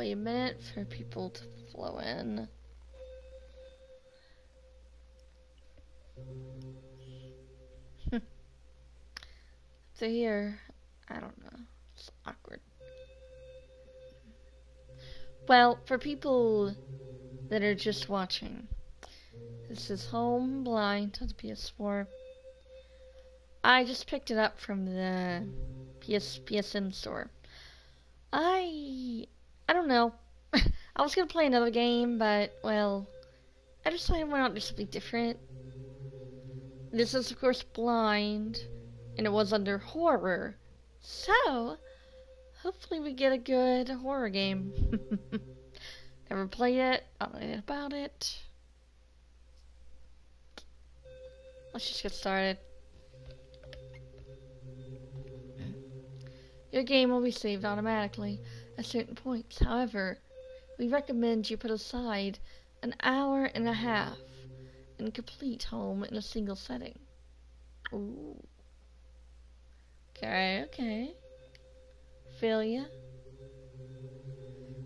wait a minute for people to flow in. So here, I don't know. It's awkward. Well, for people that are just watching, this is Home Blind on the PS4. I just picked it up from the PSN store. I don't know. I was gonna play another game, but well, I decided why not do something different. This is of course blind, and it was under horror, so hopefully we get a good horror game. Never played it, I don't know anything about it. Let's just get started. Your game will be saved automatically at certain points. However, we recommend you put aside an hour and a half and complete home in a single setting. Ooh. Okay. Feel ya?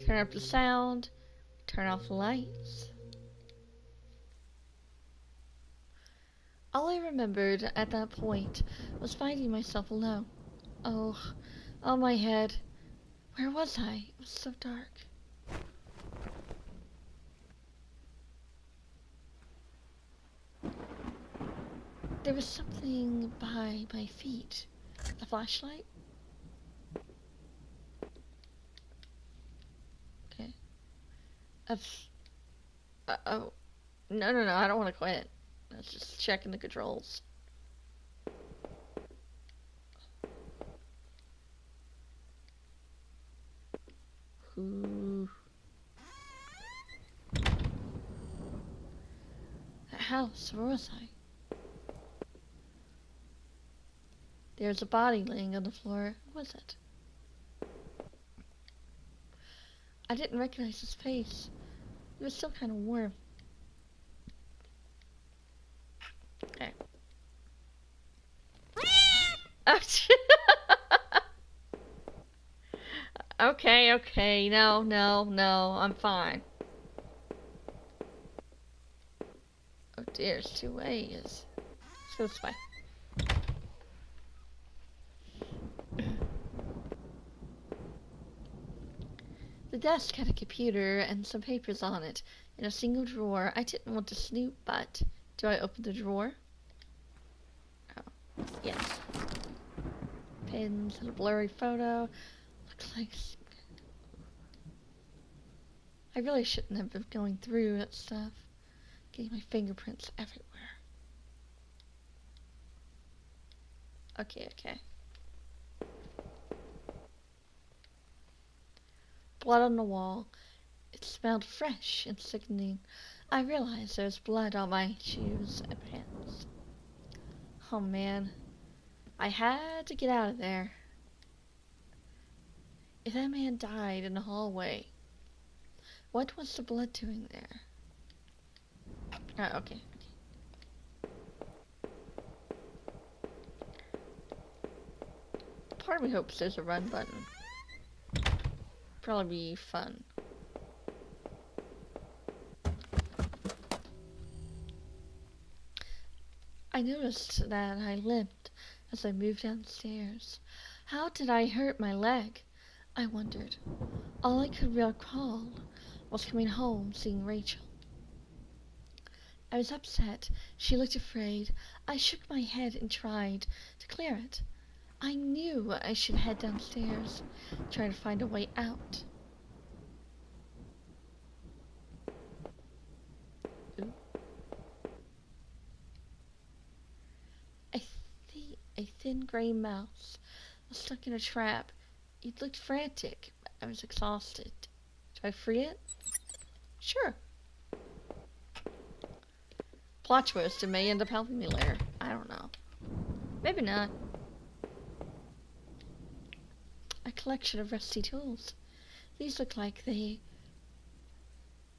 Turn up the sound. Turn off the lights. All I remembered at that point was finding myself alone. Oh, my head. Where was I? It was so dark. There was something by my feet. A flashlight? Okay. Oh. No, I don't want to quit. Let's just checking the controls. Ooh. That house, where was I? There's a body laying on the floor. Who was it? I didn't recognize his face. He was still kind of warm. Okay. Okay. No. I'm fine. Oh dear, there's two ways. Let's go this way. The desk had a computer and some papers on it in a single drawer. I didn't want to snoop, but do I open the drawer? Oh, yes. Pins and a blurry photo. Looks like... I really shouldn't have been going through that stuff. Getting my fingerprints everywhere. Okay. Blood on the wall. It smelled fresh and sickening. I realized there was blood on my shoes and pants. Oh man. I had to get out of there. If that man died in the hallway, what was the blood doing there? Oh, okay. Part of me hopes there's a run button. Probably be fun. I noticed that I limped as I moved downstairs. How did I hurt my leg? I wondered. All I could recall was coming home, seeing Rachel. I was upset. She looked afraid. I shook my head and tried to clear it. I knew I should head downstairs, try to find a way out. Ooh. A thin gray mouse was stuck in a trap. It looked frantic. I was exhausted. Do I free it? Sure. Plot twist, it may end up helping me later. I don't know. Maybe not. A collection of rusty tools. These look like they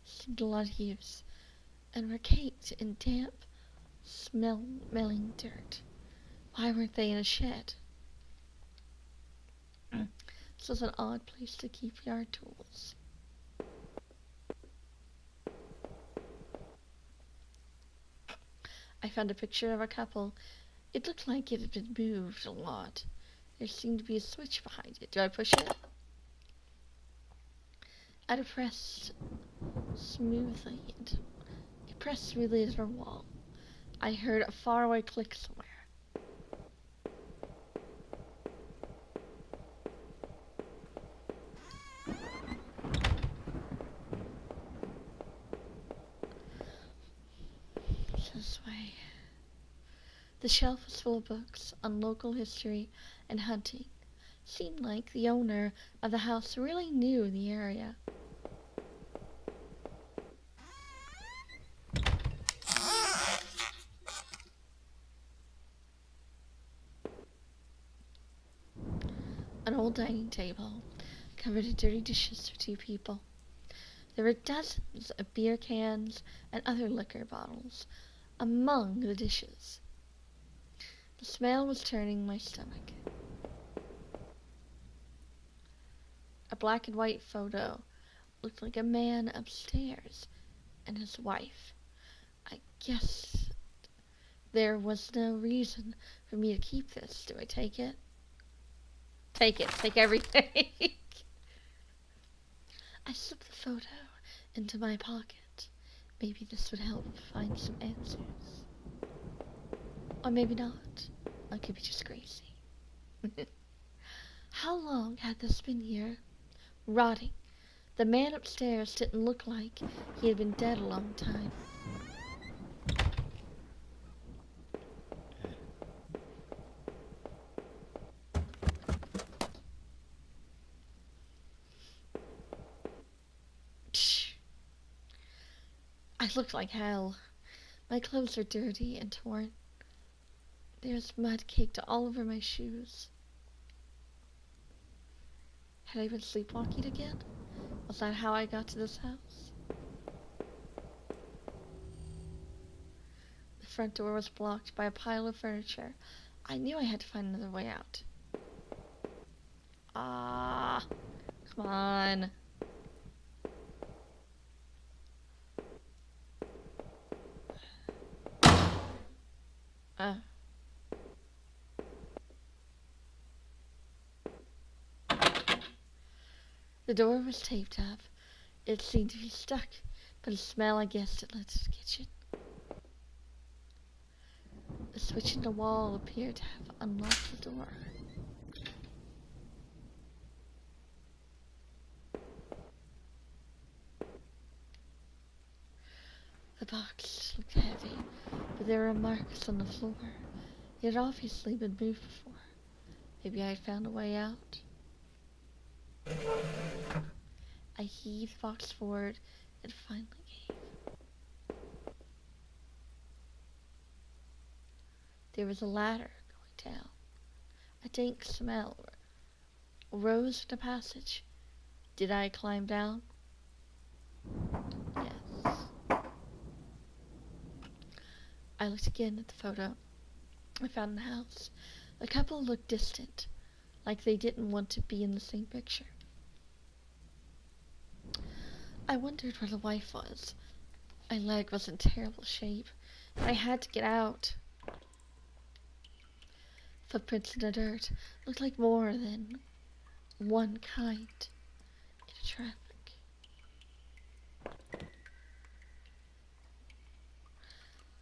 seemed a lot of use and were caked in damp, smelling dirt. Why weren't they in a shed? This was an odd place to keep yard tools. found a picture of a couple. It looked like it had been moved a lot. There seemed to be a switch behind it. Do I push it? I pressed smoothly. It pressed smoothly into the wall. I heard a faraway click somewhere. This way. The shelf was full of books on local history and hunting. Seemed like the owner of the house really knew the area. An old dining table covered in dirty dishes for two people. There were dozens of beer cans and other liquor bottles among the dishes. The smell was turning my stomach. A black and white photo looked like a man upstairs and his wife. I guess there was no reason for me to keep this. Do I take it? Take it. Take everything. I slipped the photo into my pocket. Maybe this would help find some answers. Or maybe not. I could be just crazy. How long had this been here? Rotting. The man upstairs didn't look like he had been dead a long time. I looked like hell. My clothes are dirty and torn. There's mud caked all over my shoes. Had I been sleepwalking again? Was that how I got to this house? The front door was blocked by a pile of furniture. I knew I had to find another way out. Ah, come on. The door was taped up. It seemed to be stuck, but a smell, I guessed, it led to the kitchen. The switch in the wall appeared to have unlocked the door. The box looked heavy, but there were marks on the floor. It had obviously been moved before. Maybe I had found a way out. I heaved the box forward and finally gave. There was a ladder going down. A dank smell rose from the passage. Did I climb down? Yes. I looked again at the photo I found in the house. The couple looked distant, like they didn't want to be in the same picture. I wondered where the wife was. My leg was in terrible shape, and I had to get out. Footprints in the dirt looked like more than one kind in the traffic.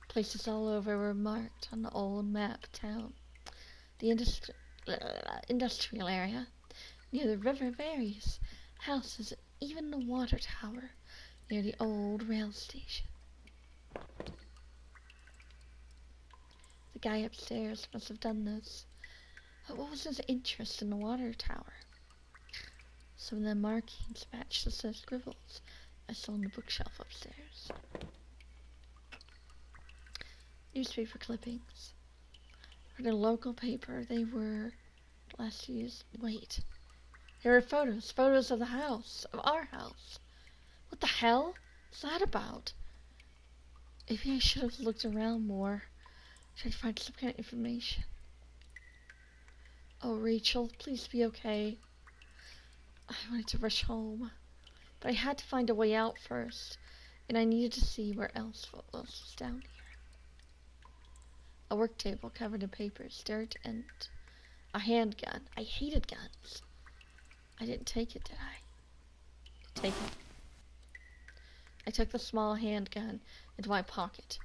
Places all over were marked on the old map town. The industrial area near the river varies. Houses, even the water tower near the old rail station. The guy upstairs must have done this. But what was his interest in the water tower? Some of the markings matched the scribbles I saw on the bookshelf upstairs. Newspaper clippings. For the local paper, they were last used. Wait. There were photos of the house, of our house. What the hell is that about? Maybe I should have looked around more, tried to find some kind of information. Oh, Rachel, please be okay. I wanted to rush home, but I had to find a way out first, and I needed to see where else was down here. A work table covered in papers, dirt, and a handgun. I hated guns. I didn't take it, did I? Take it. I took the small handgun into my pocket.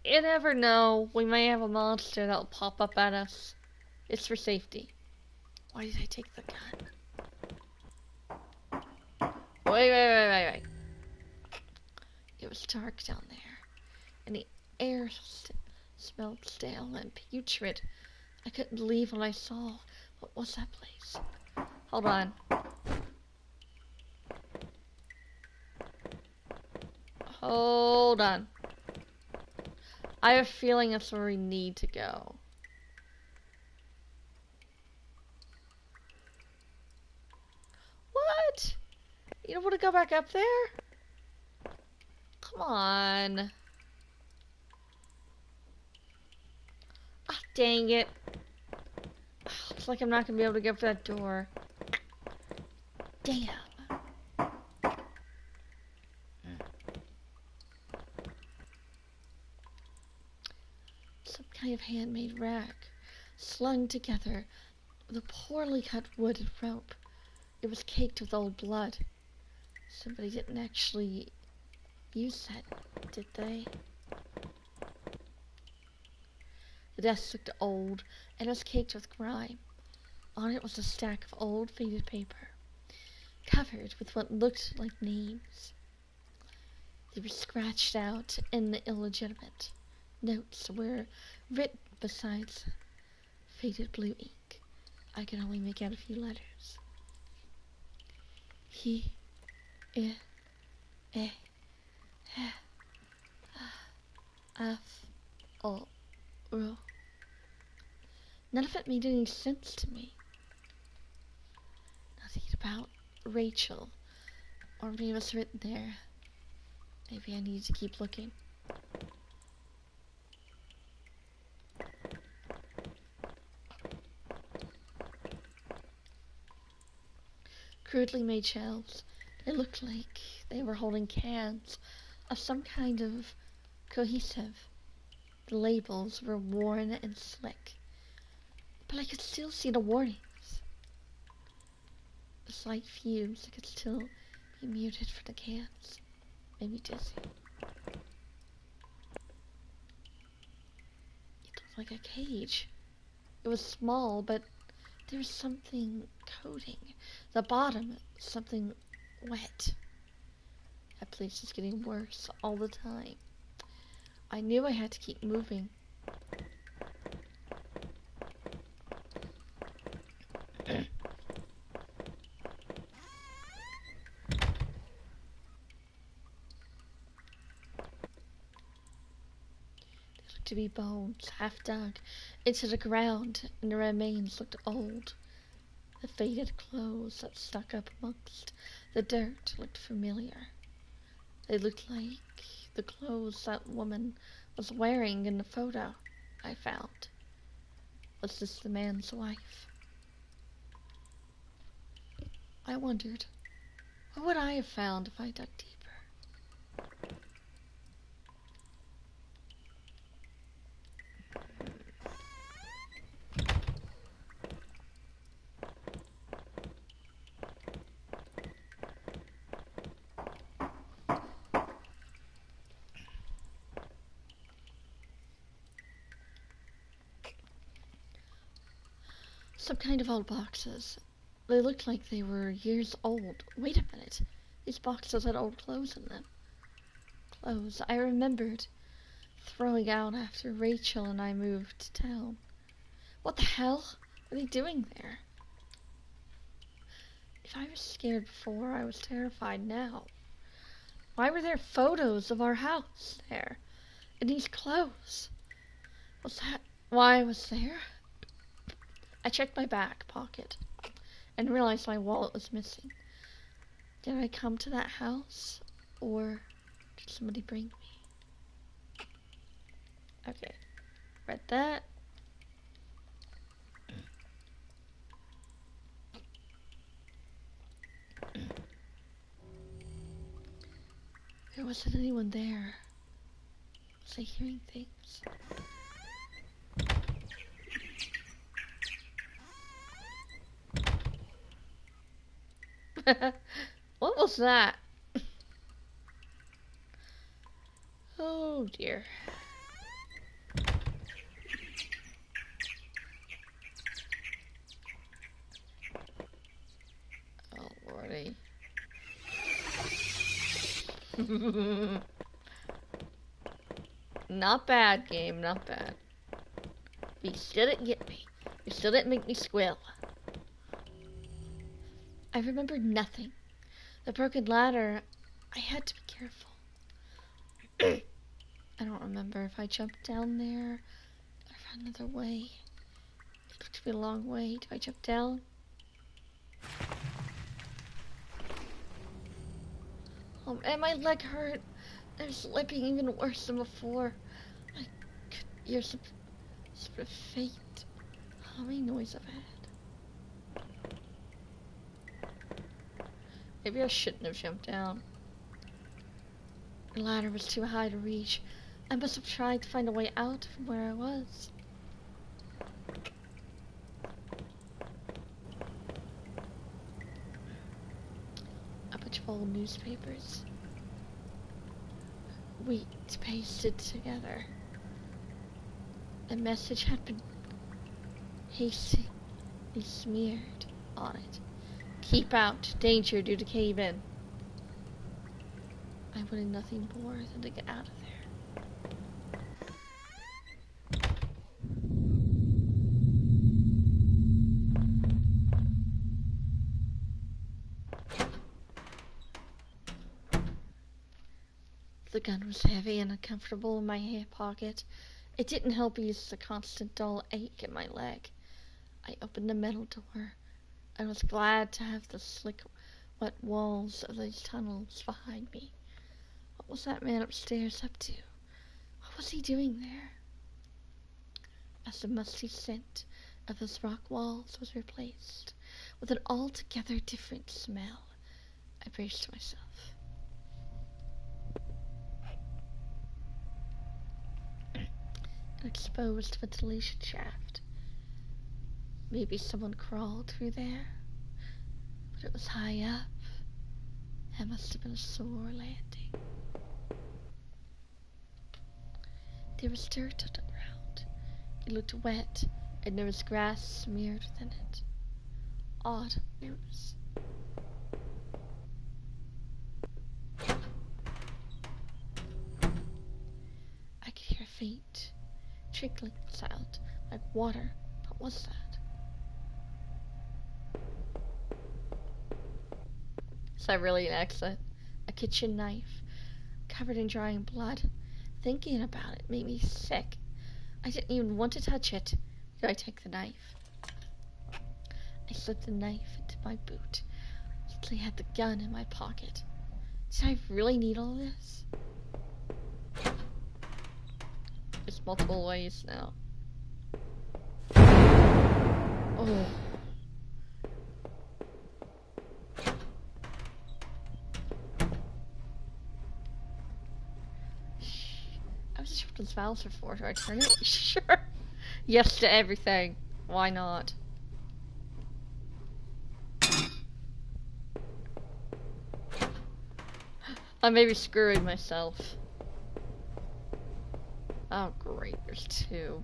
You never know. We may have a monster that'll pop up at us. It's for safety. Why did I take the gun? Wait. It was dark down there, and the air smelled stale and putrid. I couldn't believe what I saw. What was that place? Hold on. Hold on. I have a feeling that's where we need to go. What? You don't want to go back up there? Come on. Ah, dang it. Looks like I'm not going to be able to get for that door. Damn. Some kind of handmade rack, slung together with a poorly cut wood and rope. It was caked with old blood. Somebody didn't actually use that, did they? The desk looked old and was caked with grime. On it was a stack of old faded paper, covered with what looked like names. They were scratched out in the illegitimate. Notes were written besides faded blue ink. I could only make out a few letters. He, I, A, F, O, R. None of it made any sense to me. Nothing about Rachel or what was written there. Maybe I need to keep looking. Crudely made shelves. They looked like they were holding cans of some kind of cohesive. The labels were worn and slick, but I could still see the warnings. The slight fumes could still be muted for the cans. Made me dizzy. It looked like a cage. It was small, but there was something coating the bottom, something wet. That place is getting worse all the time. I knew I had to keep moving. To be bones, half dug into the ground, and the remains looked old. The faded clothes that stuck up amongst the dirt looked familiar. They looked like the clothes that woman was wearing in the photo I found. Was this the man's wife? I wondered, what would I have found if I dug deeper? Some kind of old boxes. They looked like they were years old. Wait a minute. These boxes had old clothes in them. Clothes I remembered throwing out after Rachel and I moved to town. What the hell were they doing there? If I was scared before, I was terrified now. Why were there photos of our house there? And these clothes? Was that why I was there? I checked my back pocket and realized my wallet was missing. Did I come to that house, or did somebody bring me? Okay, read that. There wasn't anyone there. Was I hearing things? What was that? Oh dear. Oh lordy. Not bad, game, not bad. But you still didn't get me. You still didn't make me squeal. I remembered nothing. The broken ladder, I had to be careful. I don't remember if I jumped down there or found another way. It looked to be a long way. Do I jump down? And my leg hurt. I'm slipping even worse than before. I could hear some sort of faint humming noise I've had. Maybe I shouldn't have jumped down. The ladder was too high to reach. I must have tried to find a way out from where I was. A bunch of old newspapers. Wheat pasted together. A message had been hastily smeared on it. Keep out. Danger due to cave-in. I wanted nothing more than to get out of there. The gun was heavy and uncomfortable in my hip pocket. It didn't help ease the constant dull ache in my leg. I opened the metal door. I was glad to have the slick, wet walls of these tunnels behind me. What was that man upstairs up to? What was he doing there? As the musty scent of those rock walls was replaced with an altogether different smell, I braced myself. An exposed ventilation shaft. Maybe someone crawled through there, but it was high up. That must have been a sore landing. There was dirt on the ground. It looked wet, and there was grass smeared within it. Odd news. I could hear a faint, trickling sound, like water. What was that? Is that really an exit? A kitchen knife, covered in drying blood. Thinking about it made me sick. I didn't even want to touch it. Did I take the knife? I slipped the knife into my boot. Suddenly had the gun in my pocket. Did I really need all this? There's multiple ways now. Oh. I wasn't sure what those valves are for. Do I turn it? Sure. Yes to everything. Why not? I may be screwing myself. Oh great, there's two.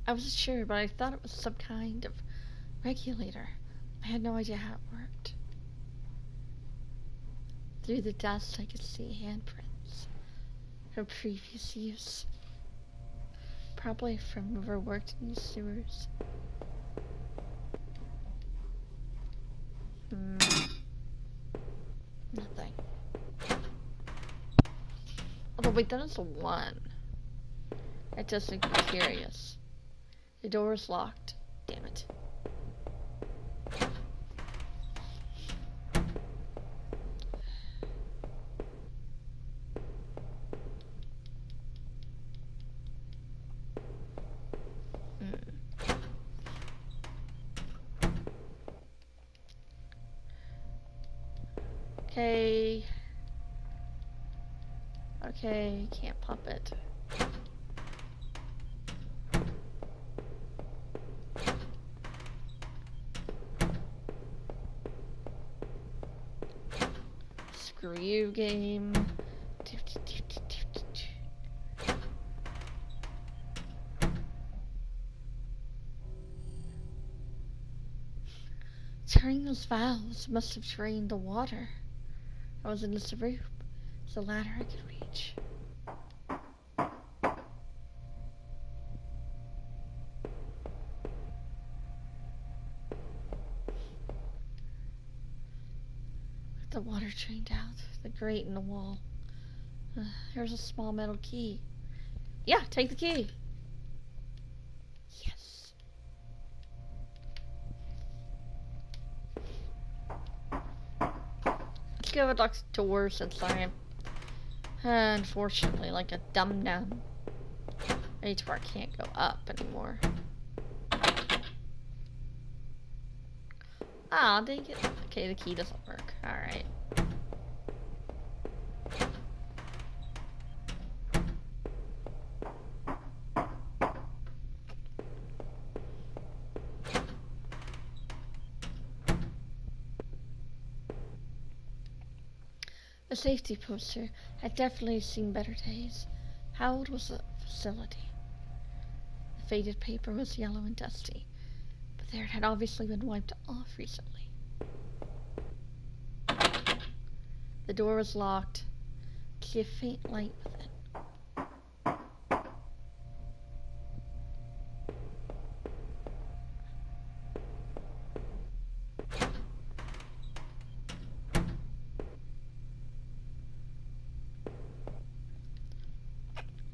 I wasn't sure, but I thought it was some kind of regulator. I had no idea how it worked. Through the dust, I could see handprints from previous use. Probably from whoever worked in the sewers. Nothing. Although, wait, that is a 1. That does make me curious. The door is locked. Damn it. Okay. Okay, can't pump it. Screw you, game. Turning those valves must have drained the water. I was in this room. It's a ladder I could reach. The water drained out the grate in the wall. There's a small metal key. Yeah, take the key. Yes. Let's go with door since I am, unfortunately, like a dum-dum. Right to where I can't go up anymore. Ah, dang it. Okay, the key doesn't work. Alright. The safety poster had definitely seen better days. How old was the facility? The faded paper was yellow and dusty, but there it had obviously been wiped off recently. The door was locked. I could see a faint light within.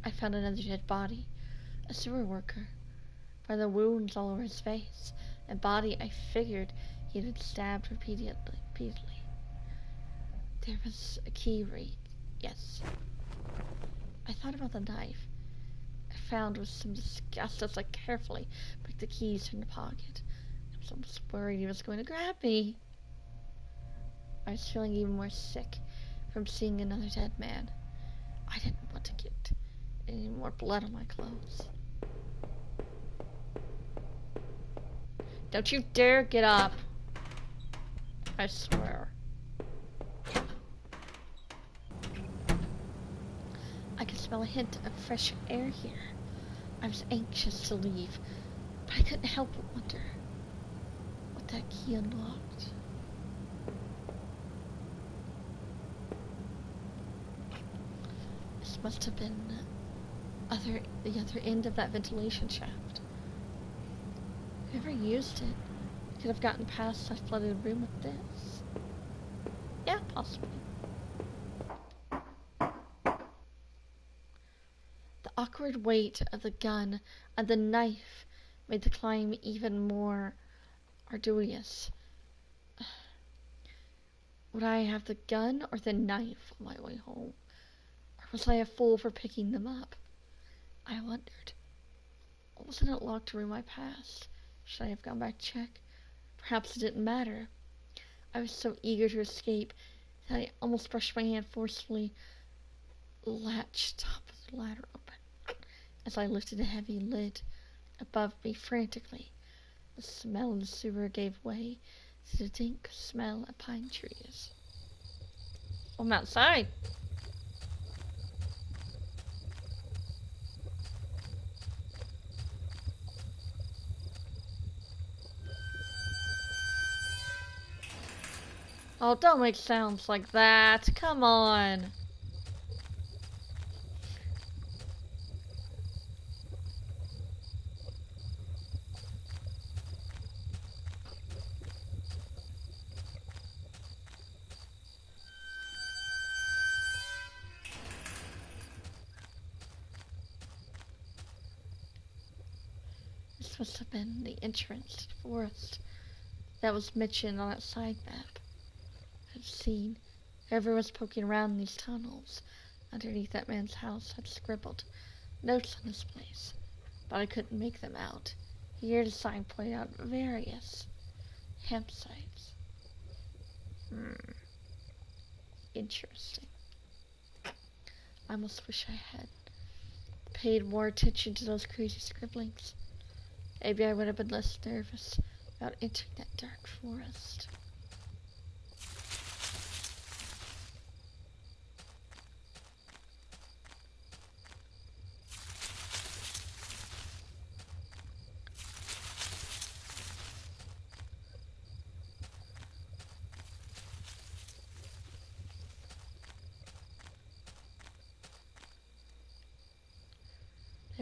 I found another dead body, a sewer worker. By the wounds all over his face and body, I figured he had been stabbed repeatedly. There was a key ring. Yes. I thought about the knife I found with some disgust as I carefully picked the keys from the pocket. I was almost worried he was going to grab me. I was feeling even more sick from seeing another dead man. I didn't want to get any more blood on my clothes. Don't you dare get up. I swear. I could smell a hint of fresh air here. I was anxious to leave, but I couldn't help but wonder what that key unlocked. This must have been the other end of that ventilation shaft. Whoever used it could have gotten past that flooded room with this. Yeah, possibly. The awkward weight of the gun and the knife made the climb even more arduous. Would I have the gun or the knife on my way home? Or was I a fool for picking them up? I wondered. Wasn't it locked to room I passed? Should I have gone back to check? Perhaps it didn't matter. I was so eager to escape that I almost brushed my hand forcefully, latched top of the ladder open. As I lifted the heavy lid above me frantically, the smell in the sewer gave way to the dank smell of pine trees. I'm outside. Oh, don't make sounds like that. Come on. This must have been the entrance to the forest that was mentioned on that side map. I've seen whoever was poking around in these tunnels underneath that man's house had scribbled notes on this place, but I couldn't make them out. Here the sign pointed out various campsites. Interesting. I almost wish I had paid more attention to those crazy scribblings. Maybe I would have been less nervous about entering that dark forest.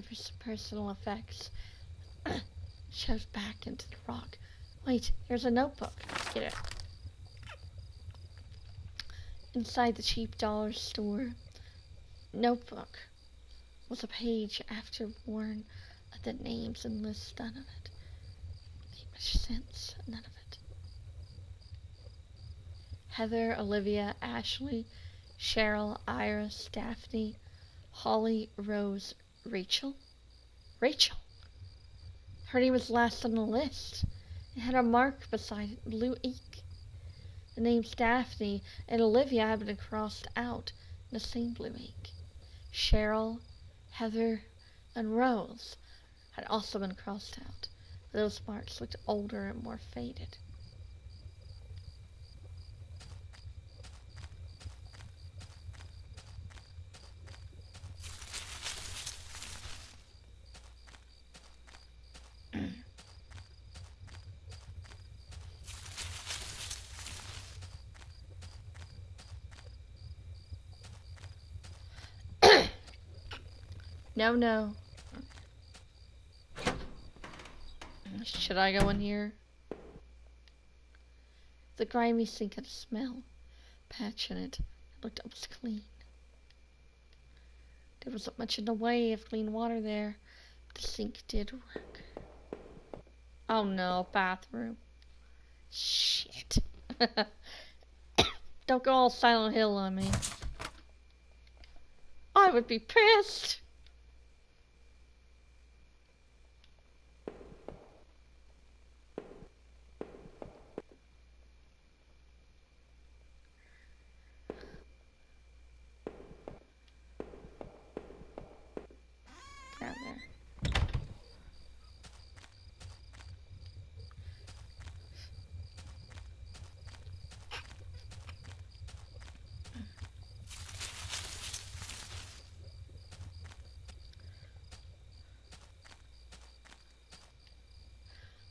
For some personal effects, shoved back into the rock. Wait, there's a notebook. Get it. Inside the cheap dollar store notebook was a page after worn of the names and lists. None of it made much sense. None of it. Heather, Olivia, Ashley, Cheryl, Iris, Daphne, Holly, Rose, Rachel? Rachel! Her name was last on the list. It had a mark beside it, blue ink. The names Daphne and Olivia had been crossed out in the same blue ink. Cheryl, Heather, and Rose had also been crossed out, but those marks looked older and more faded. No. Should I go in here? The grimy sink had a smell. Patch in it. It looked almost clean. There wasn't much in the way of clean water there. The sink did work. Oh no, bathroom. Shit. Don't go all Silent Hill on me. I would be pissed. Down there.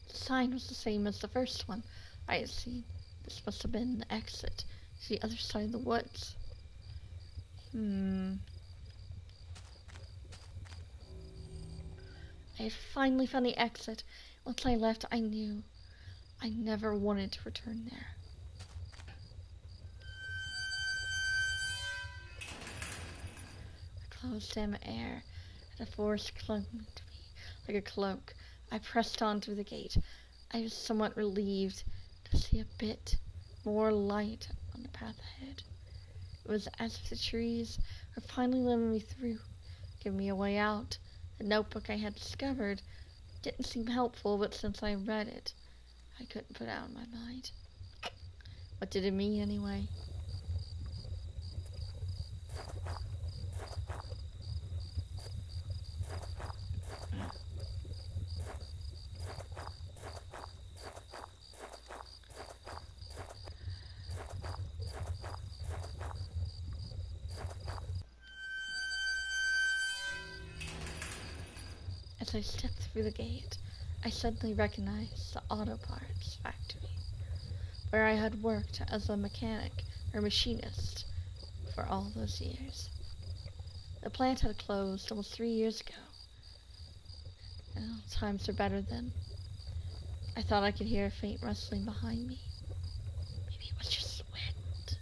The sign was the same as the first one I had seen. This must have been the exit to the other side of the woods. I had finally found the exit. Once I left, I knew I never wanted to return there. The closed dim air and the forest clung to me like a cloak. I pressed on through the gate. I was somewhat relieved to see a bit more light on the path ahead. It was as if the trees were finally letting me through, giving me a way out. The notebook I had discovered didn't seem helpful, but since I read it, I couldn't put it out of my mind. What did it mean anyway? As I stepped through the gate, I suddenly recognized the auto parts factory, where I had worked as a mechanic or machinist for all those years. The plant had closed almost 3 years ago. Well, times were better then. I thought I could hear a faint rustling behind me. Maybe it was just the wind.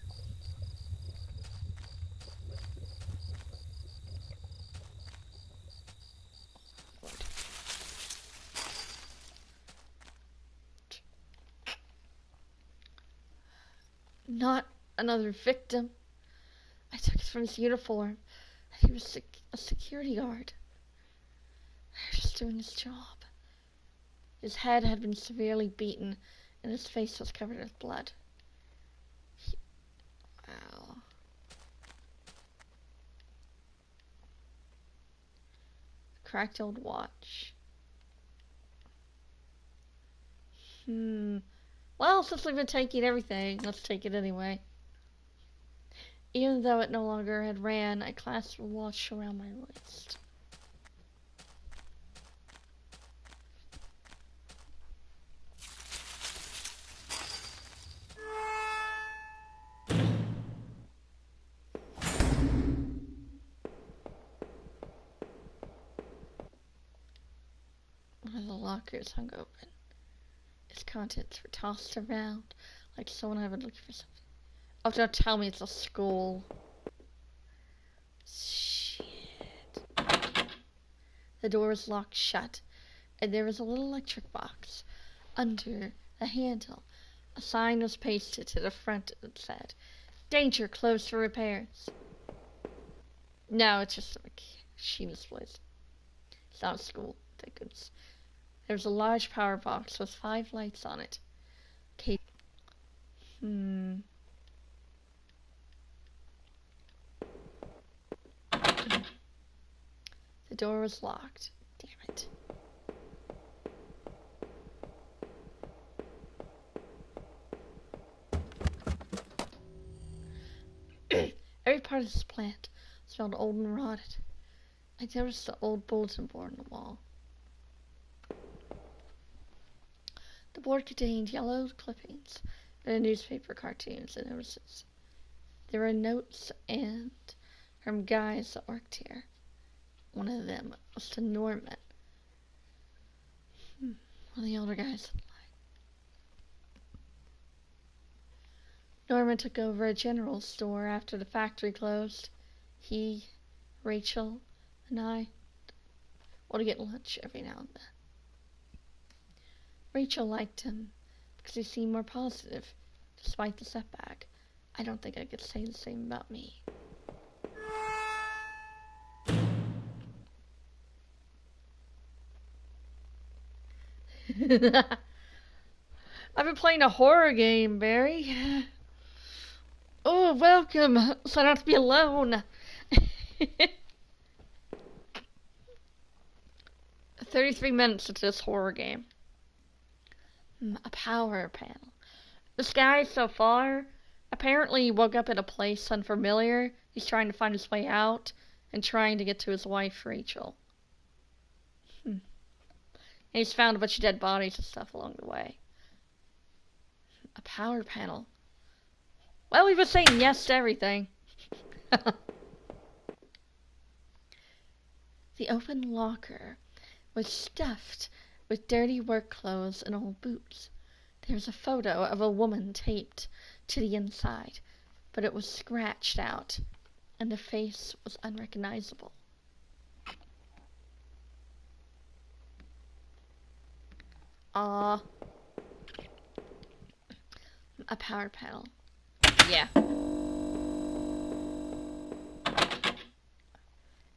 Lord. Not another victim. I took it from his uniform. He was a security guard. Just doing his job. His head had been severely beaten, and his face was covered with blood. Wow. Cracked old watch. Well, since we've been taking everything, let's take it anyway. Even though it no longer had ran, I clasped the watch around my waist. One of the lockers hung open. Its contents were tossed around like someone had been looking for something. Oh, don't tell me it's a school. Shit. The door was locked shut, and there was a little electric box under the handle. A sign was pasted to the front that said, "Danger, closed for repairs." No, it's just a machinist place. It's not a school, thank goodness. There was a large power box with 5 lights on it. Okay. The door was locked. Damn it. Every part of this plant smelled old and rotted. I noticed the old bulletin board on the wall. The board contained yellow clippings and newspaper cartoons and notices. There were notes and from guys that worked here. One of them was to Norman. One of the older guys. Norman took over a general store after the factory closed. He, Rachel, and I were to get lunch every now and then. Rachel liked him because he seemed more positive, despite the setback. I don't think I could say the same about me. I've been playing a horror game, Barry. Oh, welcome, so I don't have to be alone. 33 minutes into this horror game. A power panel. This guy, so far, apparently woke up in a place unfamiliar. He's trying to find his way out and trying to get to his wife, Rachel. And he's found a bunch of dead bodies and stuff along the way. A power panel. Well, we've been saying yes to everything. The open locker was stuffed with dirty work clothes and old boots. There was a photo of a woman taped to the inside, but it was scratched out, and the face was unrecognizable. A power panel. Yeah.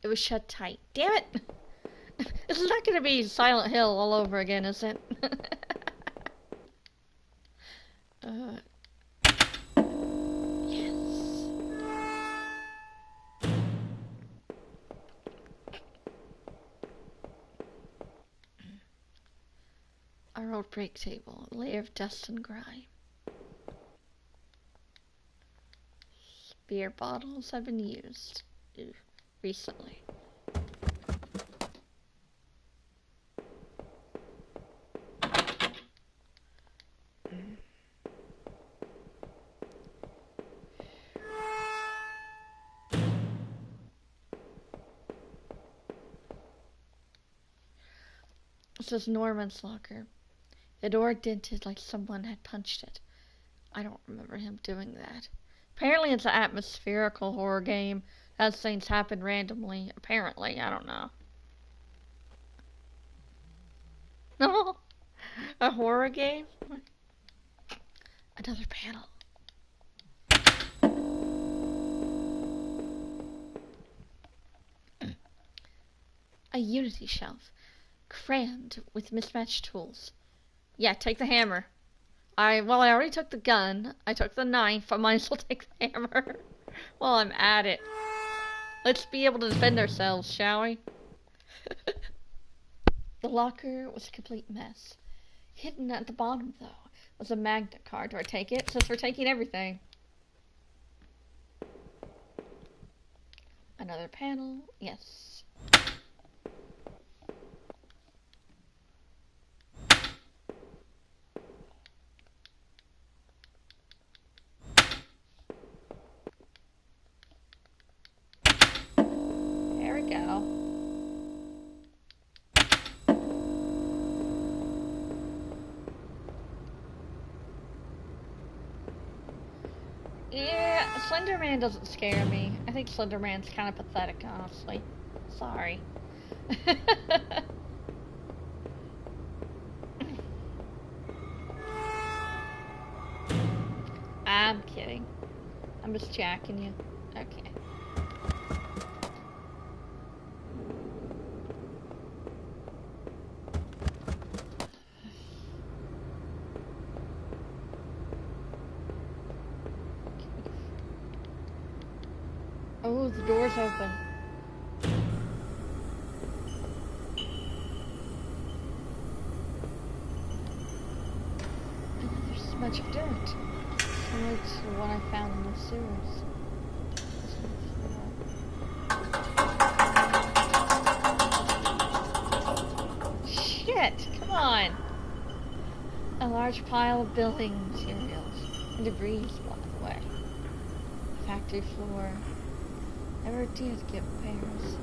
It was shut tight. Damn it! This is not going to be Silent Hill all over again, is it? Yes. Our old break table, a layer of dust and grime. Beer bottles have been used recently. This is Norman's locker. The door dented like someone had punched it. I don't remember him doing that. Apparently it's an atmospherical horror game. As things happen randomly. Apparently, I don't know. No, a horror game? Another panel. A Unity shelf, crammed with mismatched tools. Yeah, take the hammer. I already took the gun. I took the knife. I might as well take the hammer while I'm at it. Let's be able to defend ourselves, shall we? The locker was a complete mess. Hidden at the bottom, though, was a magnet card. Do I take it? Since we're taking everything. Another panel. Yes. There we go. Yeah, Slender Man doesn't scare me. I think Slender Man's kind of pathetic, honestly. Sorry. I'm kidding. I'm just jacking you. Okay. Oh, the door's open. Another smudge of dirt. Similar to what I found in the sewers. Shit! Come on! A large pile of building materials and debris blocked the way. Factory floor. Never did get repairs.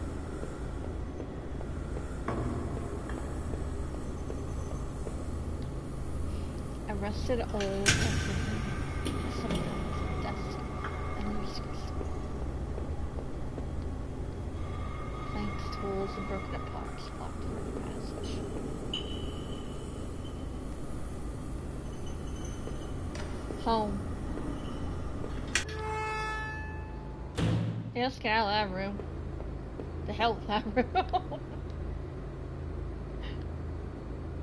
A rusted old everything. Sometimes dusty and useless. Planks, tools, and broken up parts blocked the passage. Home. Yeah, let's get out of that room. The hell with that room.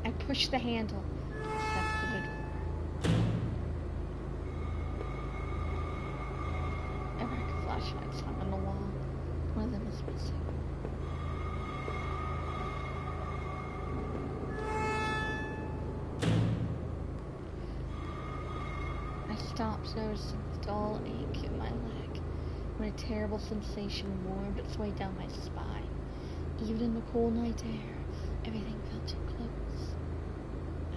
I pushed the handle and stepped through the door. American flashlights hung on the wall. One of them was missing. I stopped, noticing the dull ache in my leg, when a terrible sensation warmed its way down my spine. Even in the cool night air, everything felt too close.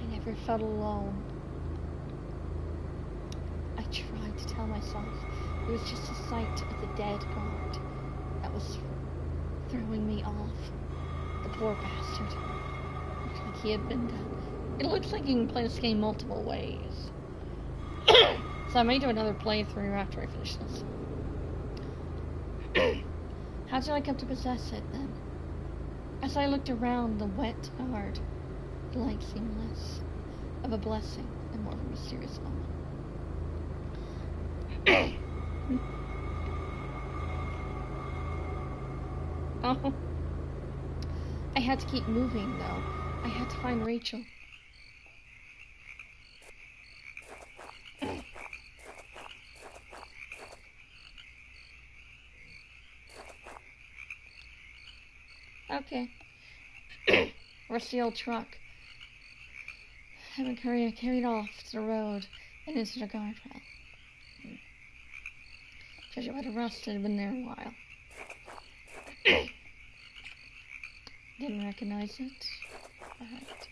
I never felt alone. I tried to tell myself it was just the sight of the dead guard that was throwing me off. The poor bastard. Looked like he had been done. It looks like you can play this game multiple ways. So I may do another playthrough after I finish this. How did I come to possess it, then? As I looked around the wet guard, the light seemed less of a blessing and more of a mysterious moment. Oh. I had to keep moving, though. I had to find Rachel. Okay. Where's the old truck? I've been carried off to the road and into the guardrail. Judge it by the rust, it had been there a while. Didn't recognize it. Alright.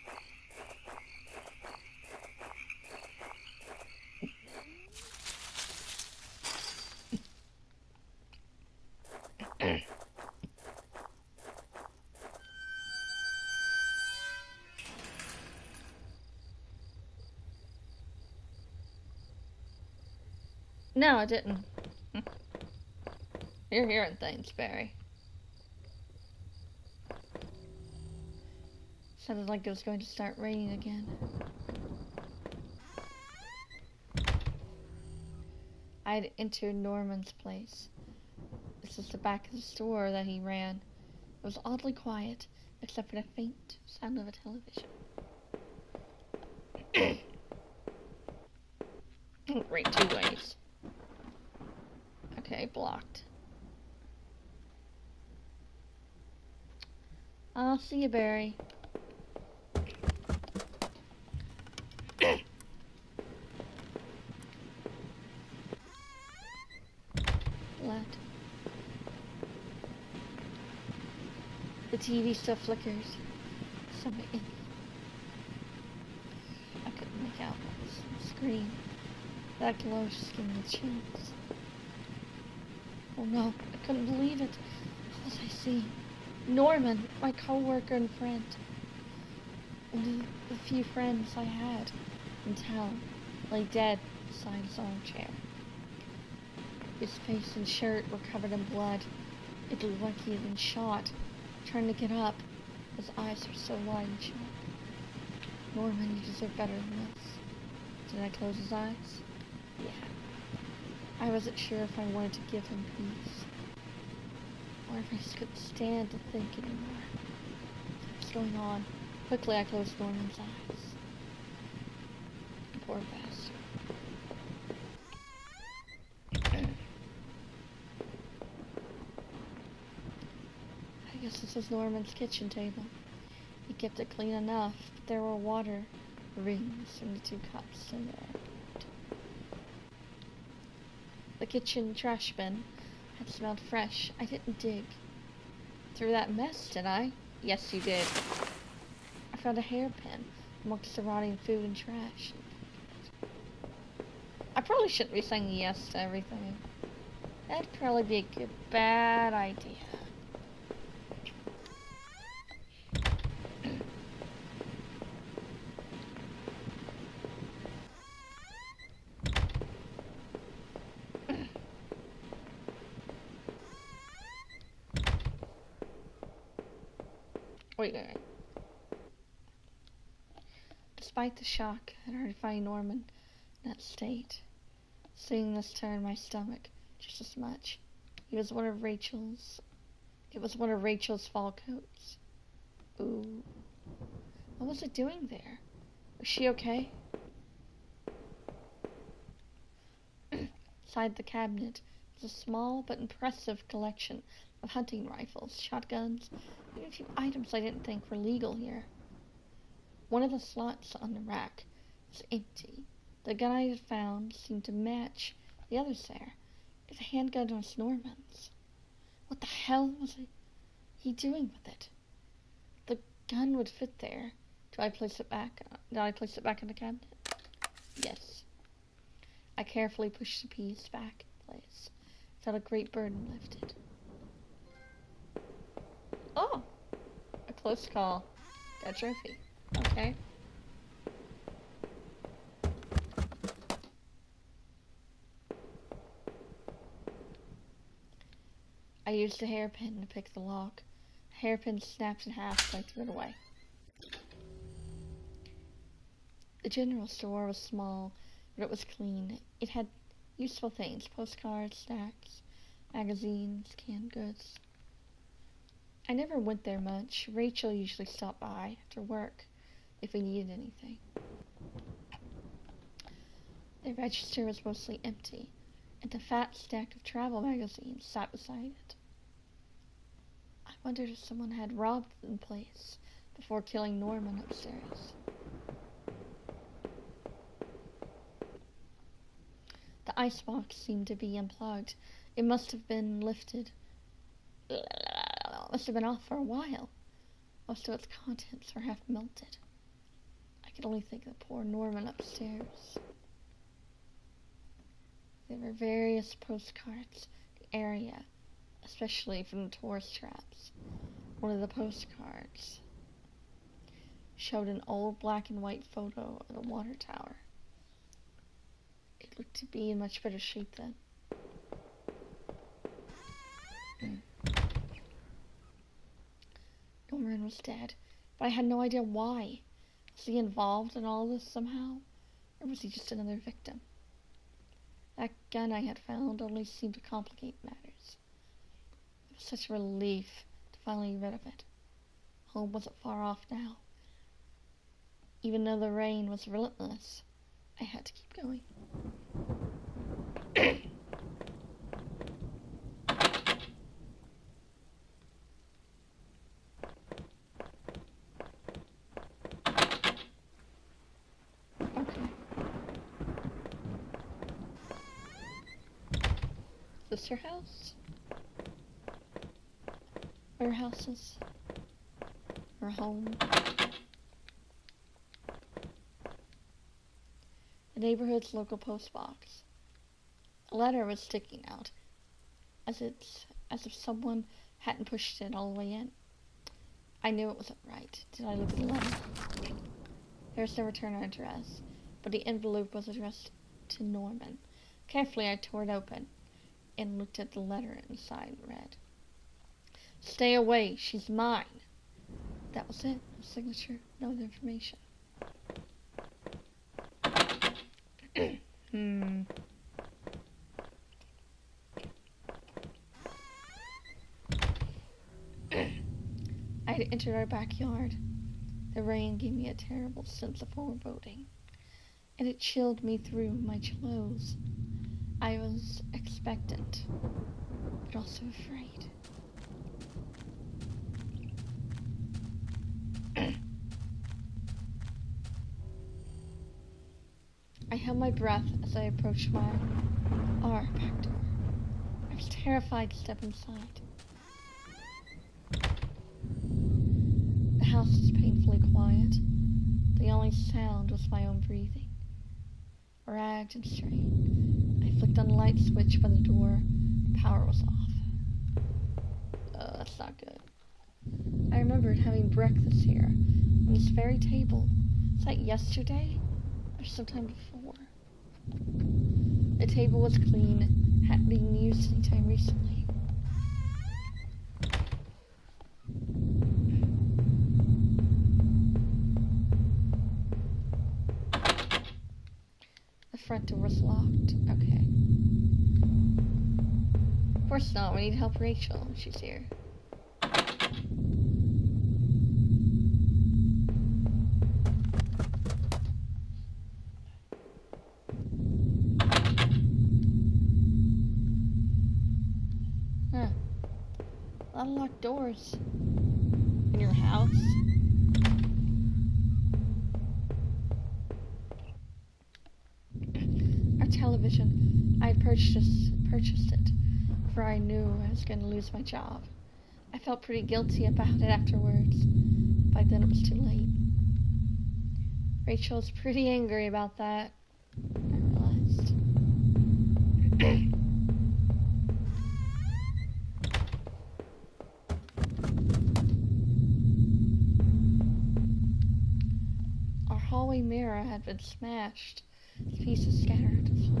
No, I didn't. You're hearing things, Barry. Sounded like it was going to start raining again. I had entered Norman's place. This is the back of the store that he ran. It was oddly quiet, except for the faint sound of a television. Right, 2 ways. Okay, blocked. I'll see you, Barry. Blood. The TV still flickers. Something in. I couldn't make out what was on the screen. That glow just gave me chills. Oh no, I couldn't believe it. What was I seeing? Norman, my co-worker and friend. One of the few friends I had in town, lay dead beside his armchair. His face and shirt were covered in blood. It looked like he had been shot. Trying to get up, his eyes were so wide and sharp. Norman, you deserve better than this. Did I close his eyes? Yeah. I wasn't sure if I wanted to give him peace, or if I just couldn't stand to think anymore. What's going on? Quickly I closed Norman's eyes. Poor bastard. I guess this was Norman's kitchen table. He kept it clean enough, but there were water rings from the 2 cups in there. The kitchen trash bin had smelled fresh. I didn't dig through that mess, did I? Yes, you did. I found a hairpin amongst the rotting food and trash. I probably shouldn't be saying yes to everything. That'd probably be a bad idea. Wait. Despite the shock at already finding Norman in that state, seeing this turned my stomach just as much. It was one of Rachel's fall coats. Ooh. What was it doing there? Was she okay? Inside the cabinet was a small but impressive collection of hunting rifles, shotguns, and a few items I didn't think were legal here. One of the slots on the rack was empty. The gun I had found seemed to match the others there. The handgun was Norman's. What the hell was he doing with it? The gun would fit there. Did I place it back in the cabinet? Yes. I carefully pushed the piece back in place. Felt a great burden lifted. Oh! A close call. Got a trophy. Okay. I used a hairpin to pick the lock. The hairpin snapped in half, so I threw it away. The general store was small, but it was clean. It had useful things: postcards, snacks, magazines, canned goods. I never went there much. Rachel usually stopped by after work if we needed anything. The register was mostly empty, and a fat stack of travel magazines sat beside it. I wondered if someone had robbed the place before killing Norman upstairs. The icebox seemed to be unplugged. It must have been lifted. Must have been off for a while. Most of its contents were half melted. I could only think of poor Norman upstairs. There were various postcards in the area, especially from the tourist traps. One of the postcards showed an old black and white photo of the water tower. It looked to be in much better shape then. Norman was dead, but I had no idea why. Was he involved in all this somehow? Or was he just another victim? That gun I had found only seemed to complicate matters. It was such a relief to finally rid of it. Home wasn't far off now. Even though the rain was relentless, I had to keep going. Okay. Is this your house? Or your houses? Or home? The neighborhood's local post box. A letter was sticking out, as if someone hadn't pushed it all the way in. I knew it wasn't right. Did I look at the letter? There was no return address, but the envelope was addressed to Norman. Carefully, I tore it open and looked at the letter inside and read, "Stay away, she's mine." That was it. No signature, no other information. I had entered our backyard. The rain gave me a terrible sense of foreboding, and it chilled me through my clothes. I was expectant, but also afraid. I held my breath as I approached our back door. I was terrified to step inside. The house was painfully quiet. The only sound was my own breathing, ragged and strained. I flicked on the light switch by the door. The power was off. Oh, that's not good. I remembered having breakfast here, on this very table. Was that yesterday? Or sometime before? The table was clean, hadn't been used any time recently. The front door was locked. Okay. Of course not. We need to help Rachel. She's here. Huh. A lot of locked doors. In your house. Our television. I purchased it, for I knew I was going to lose my job. I felt pretty guilty about it afterwards. By then it was too late. Rachel was pretty angry about that, I realized. Our hallway mirror had been smashed, pieces scattered to the floor.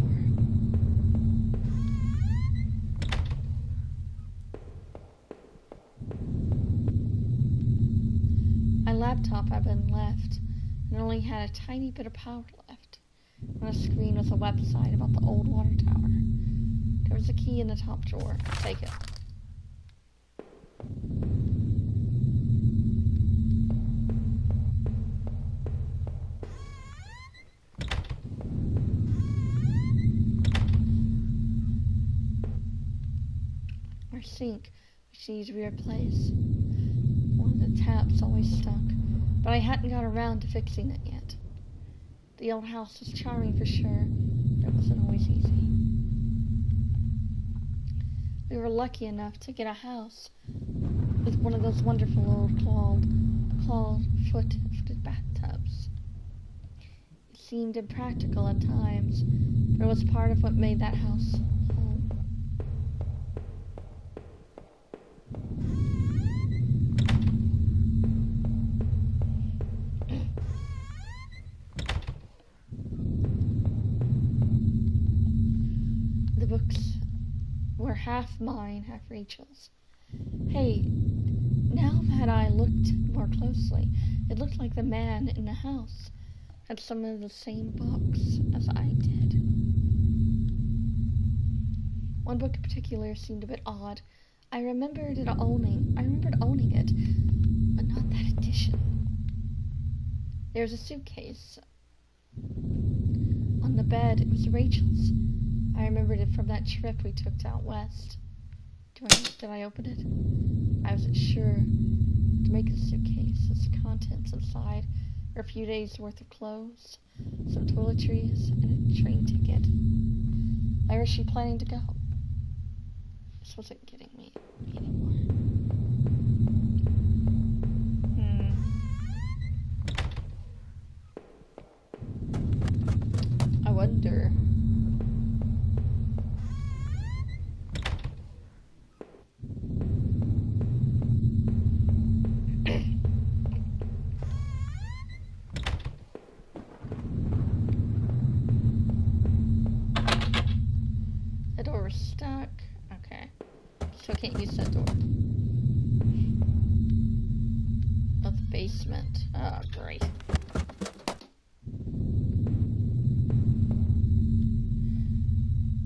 My laptop had been left and only had a tiny bit of power left. On the screen was a website about the old water tower. There was a key in the top drawer. Take it. Our sink, which needs to be replaced. One of the taps always stuck, but I hadn't got around to fixing it yet. The old house was charming for sure, but it wasn't always easy. We were lucky enough to get a house with one of those wonderful old clawed-footed bathtubs. It seemed impractical at times, but it was part of what made that house home. The books were half mine, half Rachel's. Hey, now that I looked more closely, it looked like the man in the house had some of the same books as I did. One book in particular seemed a bit odd. I remembered owning it, but not that edition. There's a suitcase on the bed. It was Rachel's. I remembered it from that trip we took out west. Did I open it? I wasn't sure. To make a suitcase, its contents inside are a few days worth of clothes, some toiletries, and a train ticket. Where is she planning to go? This wasn't getting me anymore. I wonder. The door was stuck. Okay. So I can't use that door. Oh, the basement. Oh, great.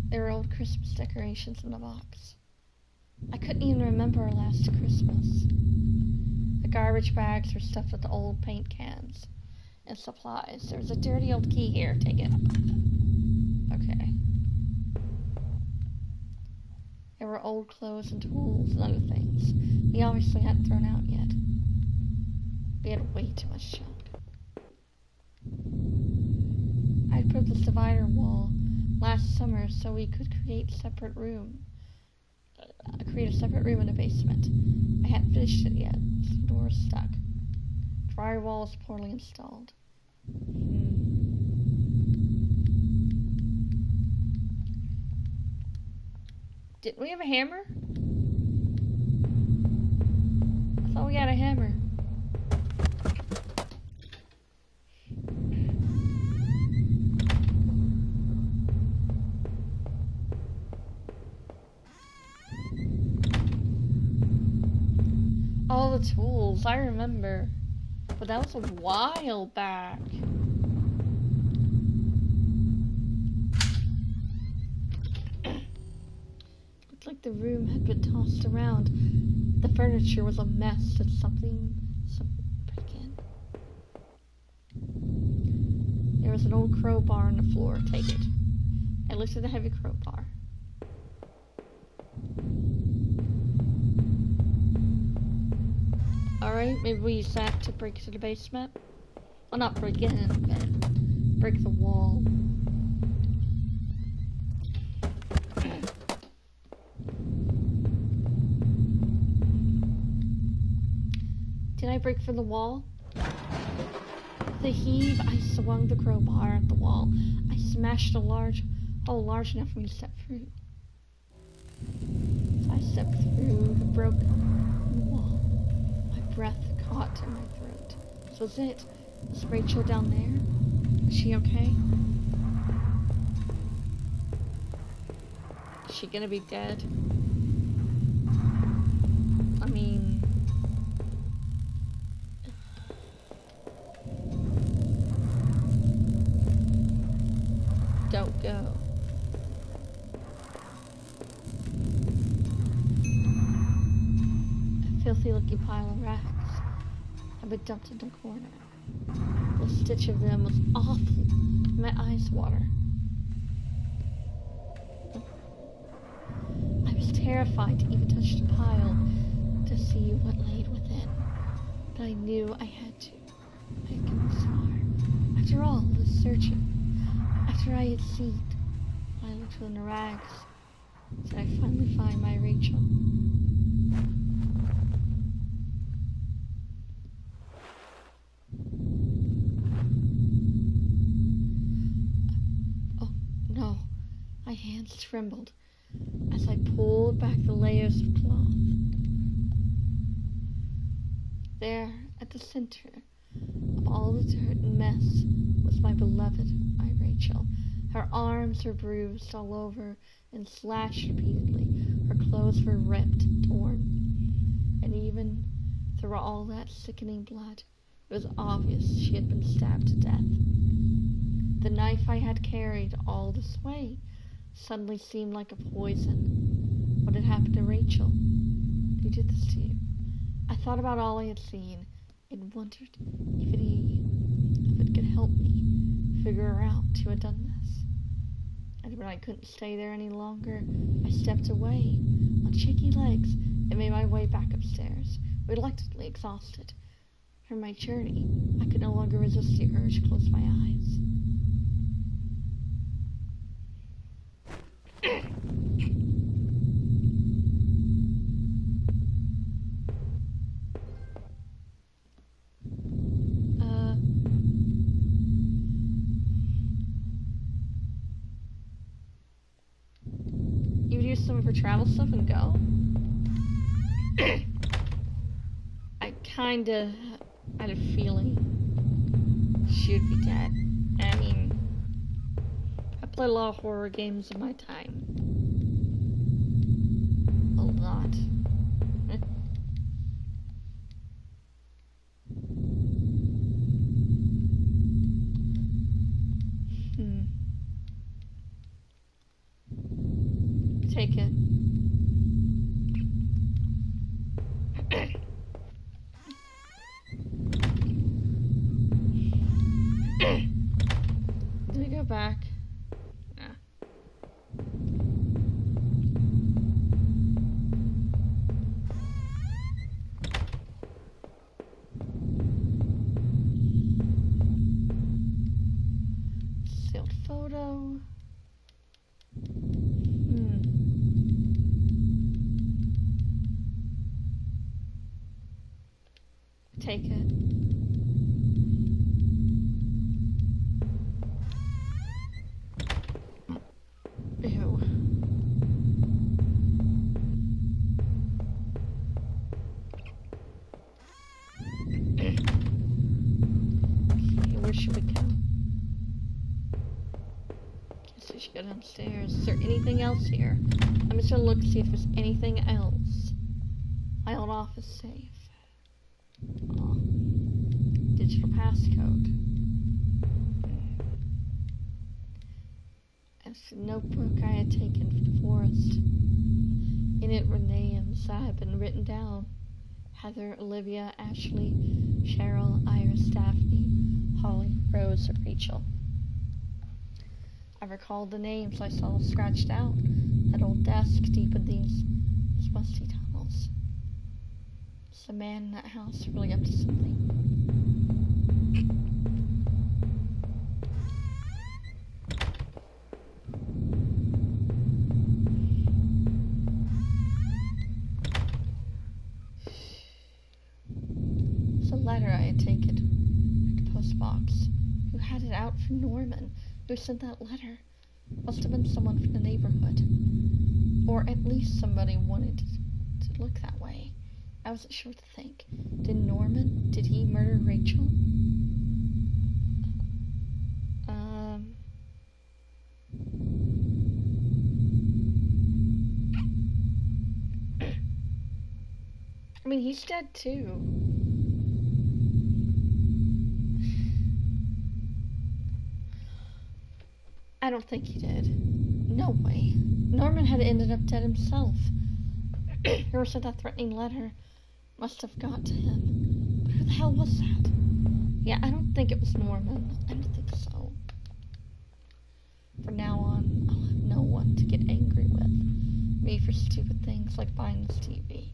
There were old Christmas decorations in the box. I couldn't even remember our last Christmas. The garbage bags were stuffed with the old paint cans and supplies. There was a dirty old key here. Take it. Okay. There were old clothes and tools and other things we obviously hadn't thrown out yet. We had way too much junk. I'd put up this divider wall last summer so we could create a separate room in the basement. I hadn't finished it yet. The door was stuck. Drywall was poorly installed. Didn't we have a hammer? I thought we had a hammer. All the tools, I remember. But that was a while back. Looked like the room had been tossed around. The furniture was a mess. Did something break in? There was an old crowbar on the floor. Take it. I lifted the heavy crowbar. Alright, maybe we use that to break into the basement. Well, not break in, but break the wall. Did I break for the wall? With a heave, I swung the crowbar at the wall. I smashed a hole large enough for me to step through. So I stepped through the broken wall. My breath caught in my throat. This was it. Was Rachel down there? Is she okay? Is she gonna be dead? I mean... Don't go. A filthy looking pile of rags had been dumped into a corner. The stitch of them was awful. My eyes water. I was terrified to even touch the pile to see what laid within. But I knew I had to. I had come this far. After all, the searching. After I had seen, I looked in the rags. Did I finally find my Rachel? Oh, no. My hands trembled as I pulled back the layers of cloth. There, at the center of all the dirt and mess, was my beloved, my Rachel. Her arms were bruised all over and slashed repeatedly. Her clothes were ripped, torn, and even through all that sickening blood, it was obvious she had been stabbed to death. The knife I had carried all this way suddenly seemed like a poison. What had happened to Rachel? Who did this to you? I thought about all I had seen and wondered if it could help me figure out who had done this. And when I couldn't stay there any longer, I stepped away on shaky legs and made my way back upstairs, reluctantly exhausted. From my journey, I could no longer resist the urge to close my eyes. You would use some of her travel stuff and go? I kinda had a feeling she would be dead. I mean, I played a lot of horror games in my time. A lot. Take it. Do we go back? Nah. Sealed photo. Take it. Ew. Okay, where should we go? Guess we should go downstairs. Is there anything else here? I'm just gonna look to see if there's anything else. My old office safe. Oh. Digital passcode. It's a notebook I had taken from the forest. In it were names that had been written down. Heather, Olivia, Ashley, Cheryl, Iris, Daphne, Holly, Rose, and Rachel. I recalled the names I saw scratched out. That old desk deep in these musty tunnels. Is the man in that house really up to something? It's a letter I had taken from the post box. Who had it out for Norman? Who sent that letter? Must have been someone from the neighborhood. Or at least somebody wanted to look that way. I wasn't sure what to think. Did he murder Rachel? I mean, he's dead too. I don't think he did. No way. Norman had ended up dead himself. Whoever sent that threatening letter must have got to him. But who the hell was that? Yeah, I don't think it was Norman. I don't think so. From now on, I'll have no one to get angry with. Me for stupid things like buying this TV.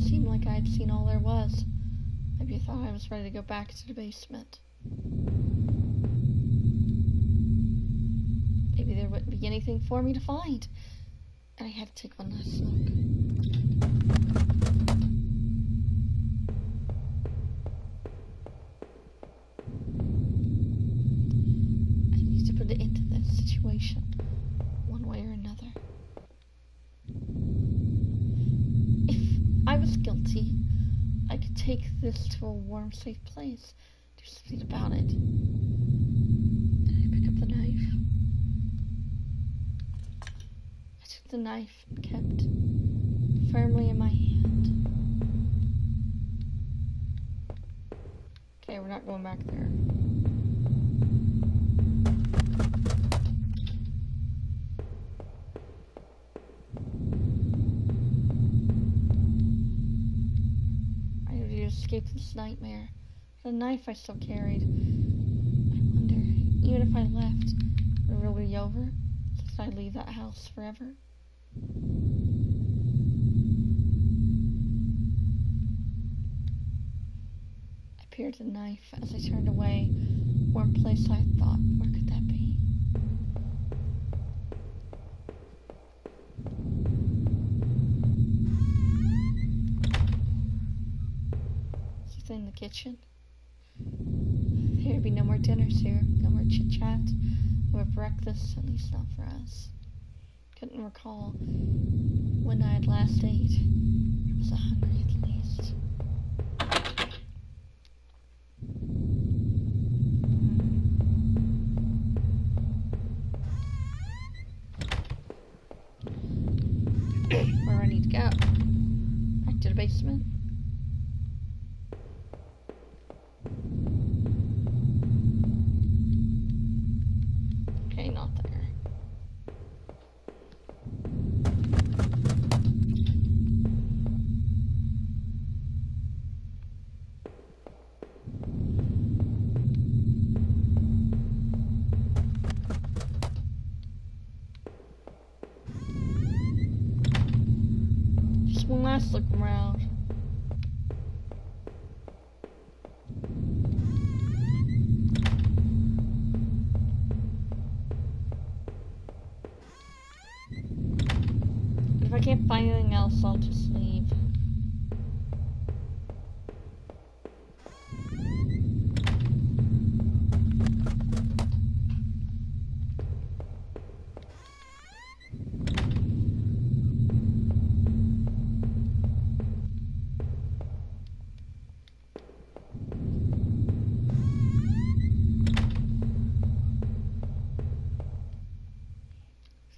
Seemed like I had seen all there was. Maybe I thought I was ready to go back to the basement. Maybe there wouldn't be anything for me to find. And I had to take one last look. I need to put it into this situation, one way or another. If I was guilty, I could take this to a warm, safe place. Do something about it. And I pick up the knife. I took the knife and kept it firmly in my hand. Okay, we're we're not going back there. I need to escape this nightmare. The knife I still carried. I wonder, even if I left, would it really be over? Should I leave that house forever? I peered the knife as I turned away. One place I thought, where could that be? Is it in the kitchen? There'd be no more dinners here, no more chit-chat, no more breakfast, at least not for us. Couldn't recall when I had last ate. I was hungry at least. Where do I need to go? Back to the basement? Okay, not there. Just one last look around. If I can't find anything else, I'll just leave.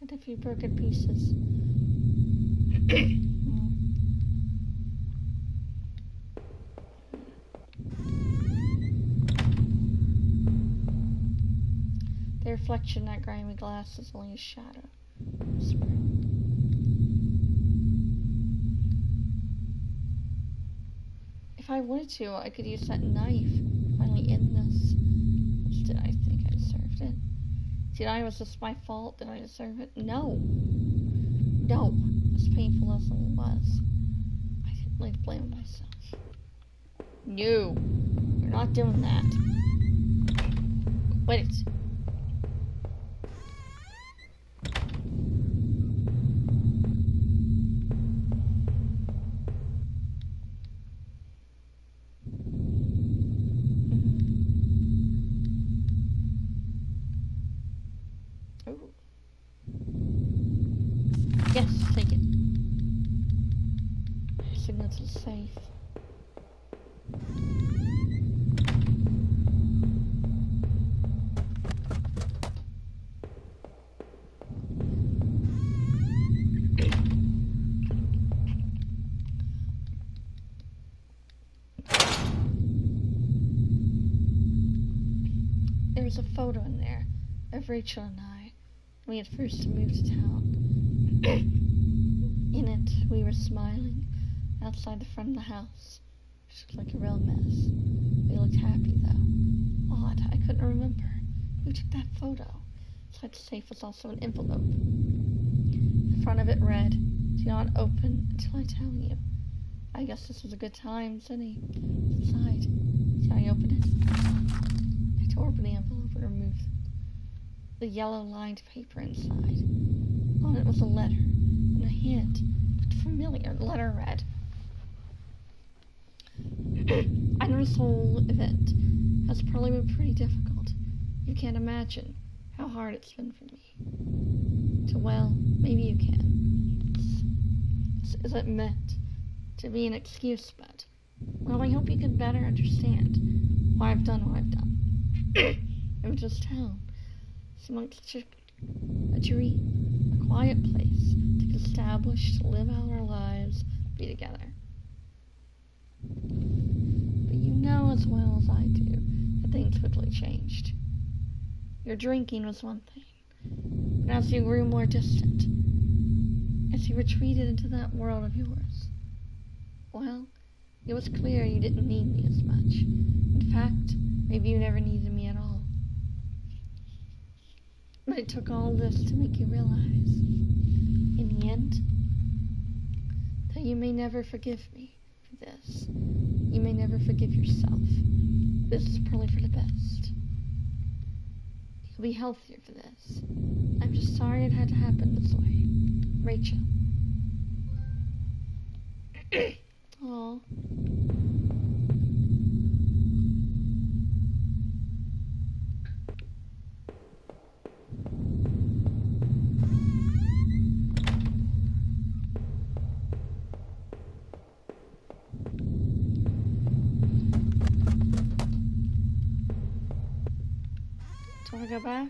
And a few broken pieces. The reflection in that grimy glass is only a shadow. If I wanted to, I could use that knife. Finally in this. Did I think I deserved it? Was this my fault? Did I deserve it? No. No. As painful as it was, I didn't really blame myself. No. You're not doing that. Quit it. Yes, take it. Signals are safe. There was a photo in there of Rachel and I. We had first moved to town. In it, we were smiling outside the front of the house. It looked like a real mess. We looked happy, though. Odd, I couldn't remember. Who took that photo? Inside the safe was also an envelope. The front of it read, "Do not open until I tell you." I guess this was a good time, said he. Inside. Can I open it? I tore open the envelope and removed the yellow-lined paper inside. On it was a letter, and a hint. Looked familiar. The letter read, I know this whole event has probably been pretty difficult. You can't imagine how hard it's been for me. So, well, maybe you can. This isn't meant to be an excuse, but, well, I hope you can better understand why I've done what I've done. It was just town. It's amongst a dream, a quiet place to get established, to live out our lives, be together. But you know as well as I do that things quickly changed. Your drinking was one thing, but as you grew more distant, as you retreated into that world of yours, well, it was clear you didn't need me as much. In fact, maybe you never needed me at all. But it took all this to make you realize, in the end, that you may never forgive me for this. You may never forgive yourself. This is probably for the best. You'll be healthier for this. I'm just sorry it had to happen this way. Rachel. Aww. Do I go back?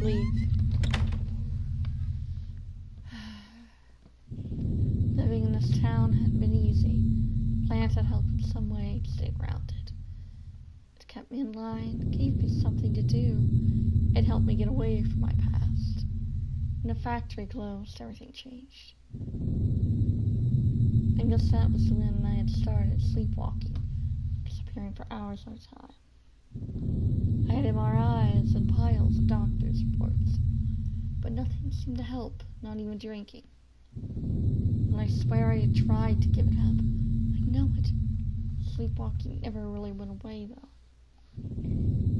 Leave. Living in this town hadn't been easy. Plants had helped in some way to stay grounded. It kept me in line, gave me something to do. It helped me get away from my past. When the factory closed, everything changed. I guess that was when I had started sleepwalking, disappearing for hours at a time. I had MRIs and piles of doctors' reports, but nothing seemed to help, not even drinking. And I swear I had tried to give it up. I know it. Sleepwalking never really went away, though.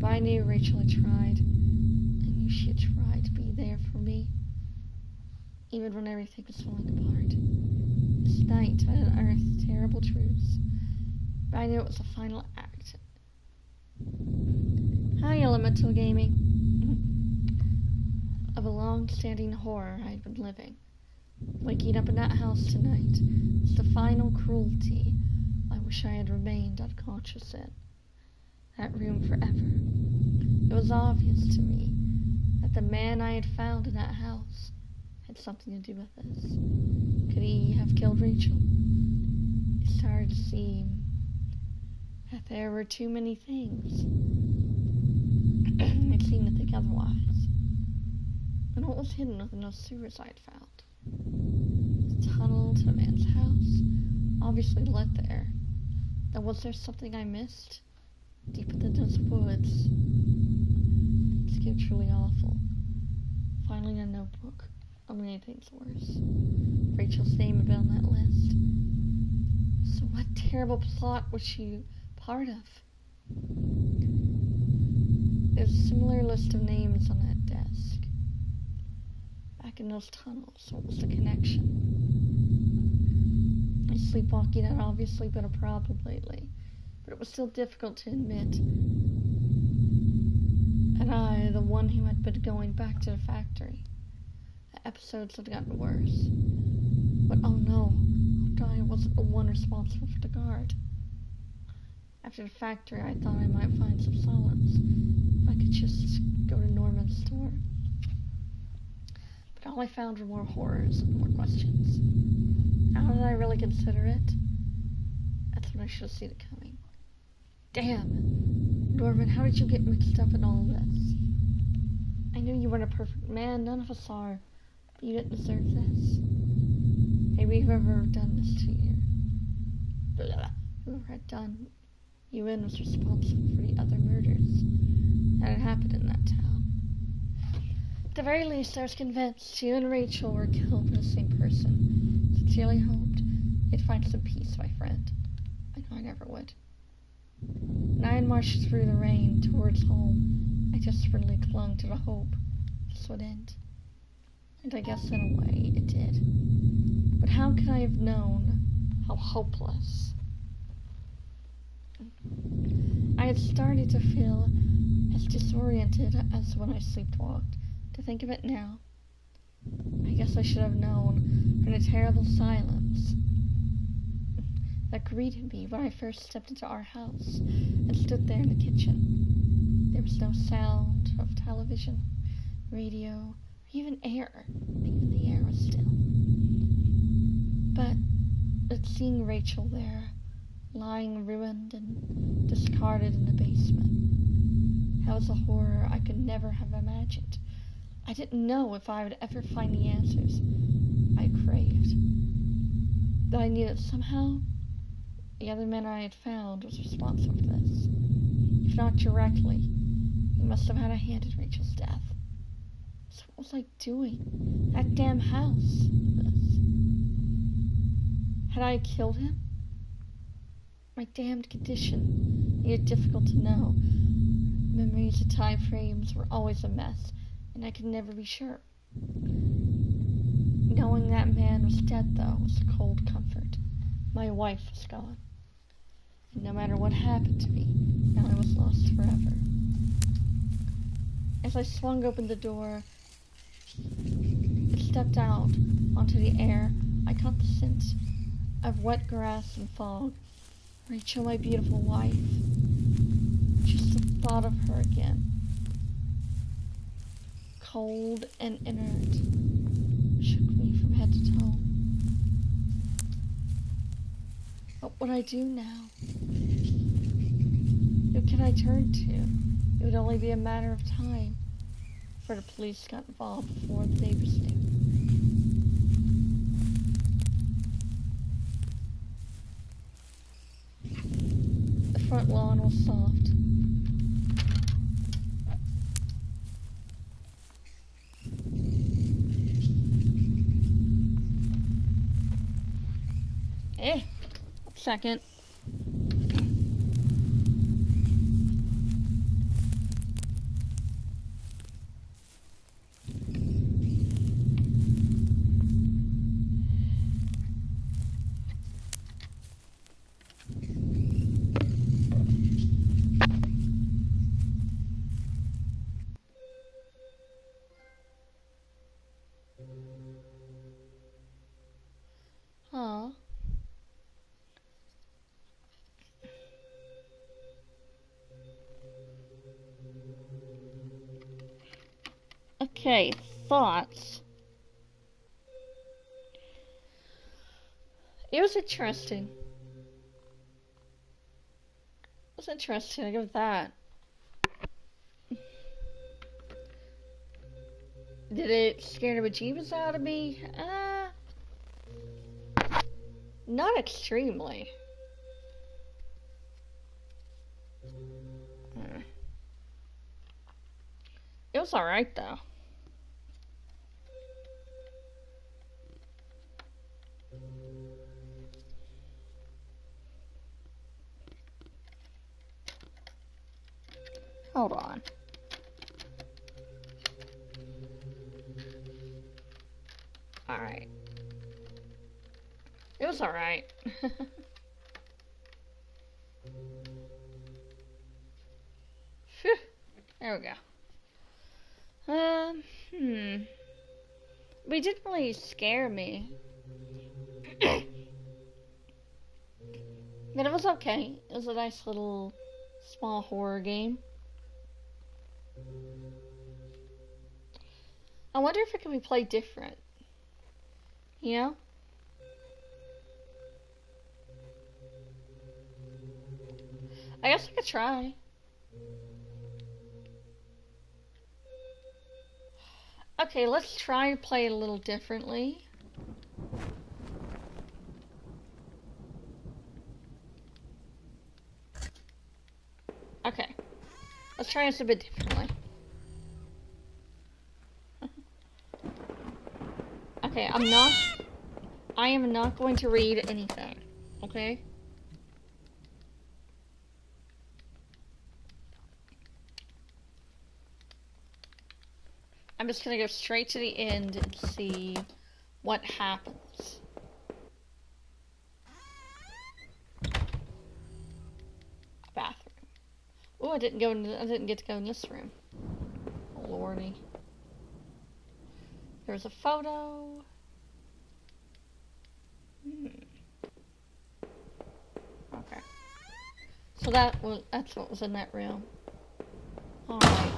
But I knew Rachel had tried. I knew she had tried to be there for me, even when everything was falling apart. This night I had unearthed terrible truths, but I knew it was the final act. Hi, Elemental Gaming. Of a long-standing horror I had been living. Waking up in that house tonight was the final cruelty I wish I had remained unconscious in. That room forever. It was obvious to me that the man I had found in that house had something to do with this. Could he have killed Rachel? It started to seem that there were too many things. I seemed to think otherwise. And what was hidden within those sewers I had found? The tunnel to the man's house obviously led there. Then was there something I missed? Deep within those woods. Things get truly awful. Finding a notebook only made things worse. Rachel's name had been on that list. So what terrible plot was she part of? There's a similar list of names on that desk. Back in those tunnels, what was the connection? Sleepwalking had obviously been a problem lately, but it was still difficult to admit. And I, the one who had been going back to the factory. The episodes had gotten worse. But oh no, I wasn't the one responsible for the guard. After the factory, I thought I might find some solace. If I could just go to Norman's store. But all I found were more horrors and more questions. How did I really consider it? That's when I should have seen it coming. Damn! Norman, how did you get mixed up in all this? I knew you weren't a perfect man, none of us are. But you didn't deserve this. Maybe whoever done this to you, whoever had done you in was responsible for the other murders that had happened in that town. At the very least, I was convinced you and Rachel were killed by the same person. Sincerely hoped you'd find some peace, my friend. I know I never would. When I had marched through the rain towards home, I desperately clung to the hope this would end. And I guess in a way it did. But how could I have known how hopeless? I had started to feel as disoriented as when I sleepwalked. To think of it now, I guess I should have known from the terrible silence that greeted me when I first stepped into our house and stood there in the kitchen. There was no sound of television, radio, or even air. Even the air was still. But seeing Rachel there, lying ruined and discarded in the basement, that was a horror I could never have imagined. I didn't know if I would ever find the answers I craved. But I knew that somehow the other man I had found was responsible for this. If not directly, he must have had a hand in Rachel's death. So what was I doing? That damn house. Had I killed him? My damned condition made it difficult to know. Memories of time frames were always a mess, and I could never be sure. Knowing that man was dead, though, was a cold comfort. My wife was gone. And no matter what happened to me, now I was lost forever. As I swung open the door and stepped out onto the air, I caught the scent of wet grass and fog. Rachel, my beautiful wife. Just the thought of her again, cold and inert, shook me from head to toe. What would I do now? Who could I turn to? It would only be a matter of time before the police got involved before the neighbors knew. The front lawn was soft. Second. Aw. Okay, thoughts. It was interesting. It was interesting, I give it that. Did it scare the bejeebus out of me? Not extremely. It was alright though. Hold on. Alright. It was alright. Phew. There we go. But it didn't really scare me. But it was okay. It was a nice little small horror game. I wonder if it can be played different. You know? I guess I could try. Okay, let's try to play it a little differently. Okay. Let's try this a bit differently. Okay, I am not going to read anything. Okay? I'm just gonna go straight to the end and see what happens. Bathroom. Ooh, Oh, I didn't go in. I didn't get to go in this room. Oh, lordy. There's a photo. Okay. So that's what was in that room. Alright.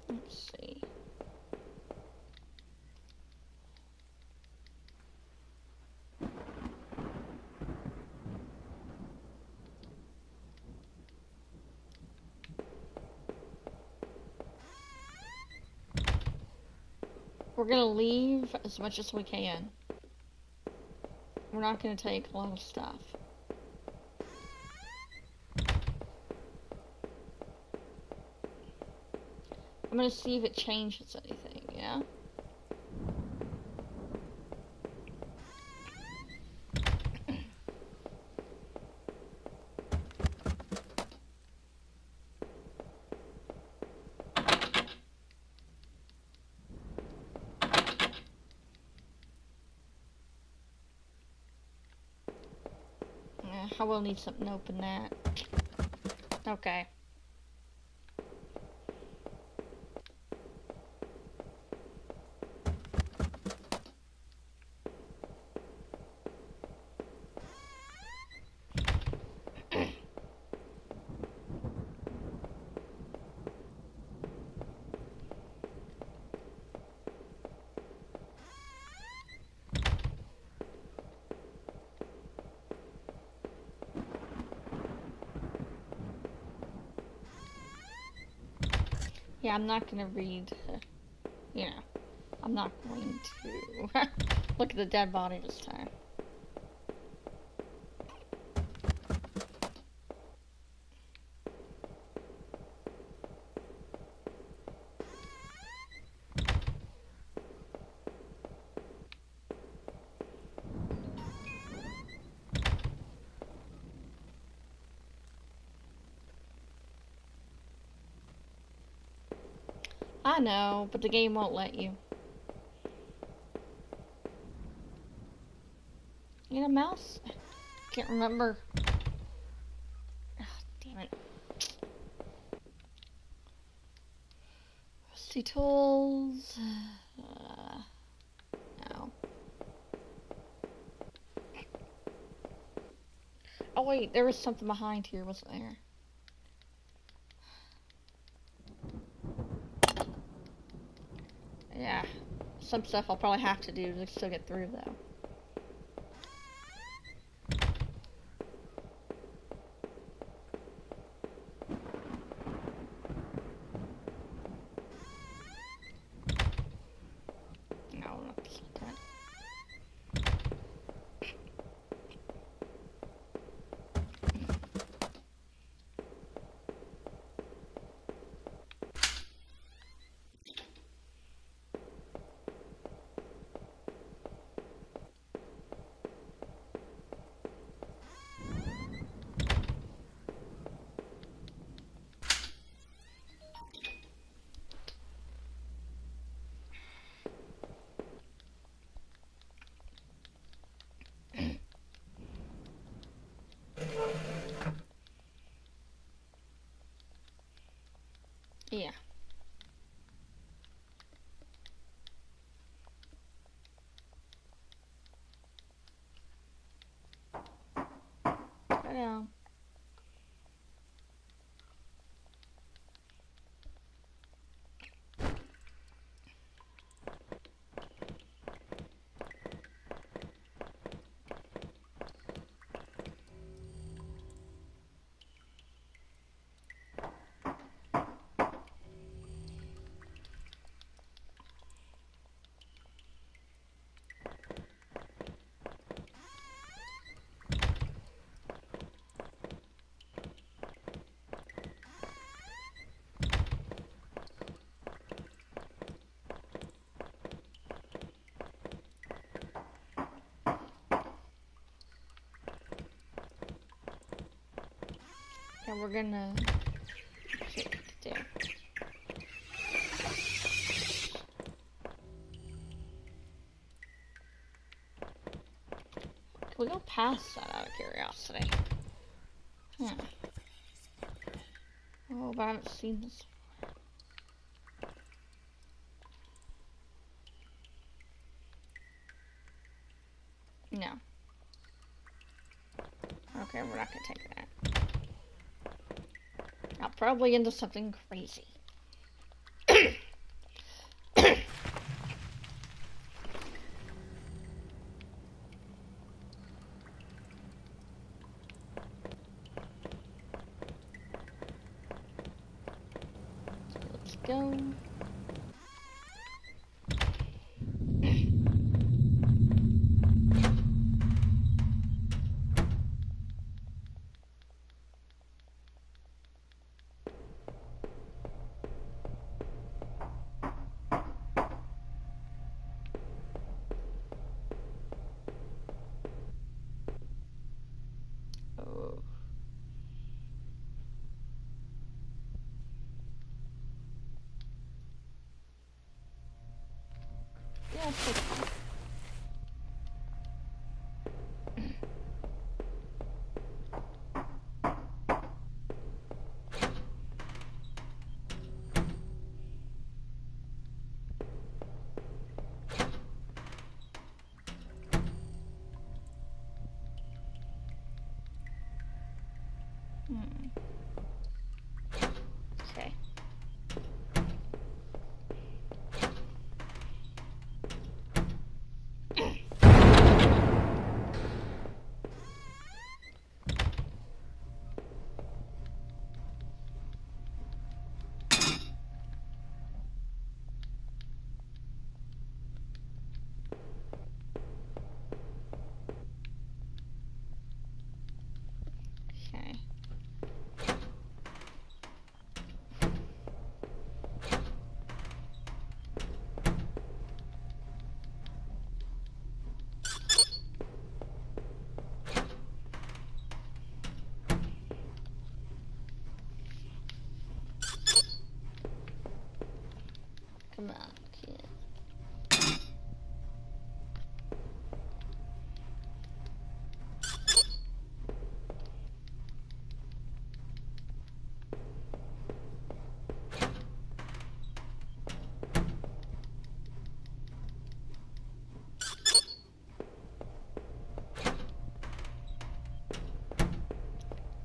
Let's see. We're gonna leave as much as we can. We're not gonna take a lot of stuff. I'm gonna see if it changes anything, yeah? I will need something to open that. Okay. Yeah, I'm not gonna read, you know, I'm not going to look at the dead body this time. I know, but the game won't let you. You know, mouse? Can't remember. Oh, damn it. Rusty tools. No. Oh wait, there was something behind here, wasn't there? Yeah. Some stuff I'll probably have to do to still get through, though. No, not this one. Yeah. I know. Yeah, we're gonna take it there. Can we go past that out of curiosity? Oh, but I haven't seen this. No. Okay, we're not gonna take that. I'll probably into something crazy. Let's go. Oh. Yeah, it's okay. Okay. Okay. Come on, kid.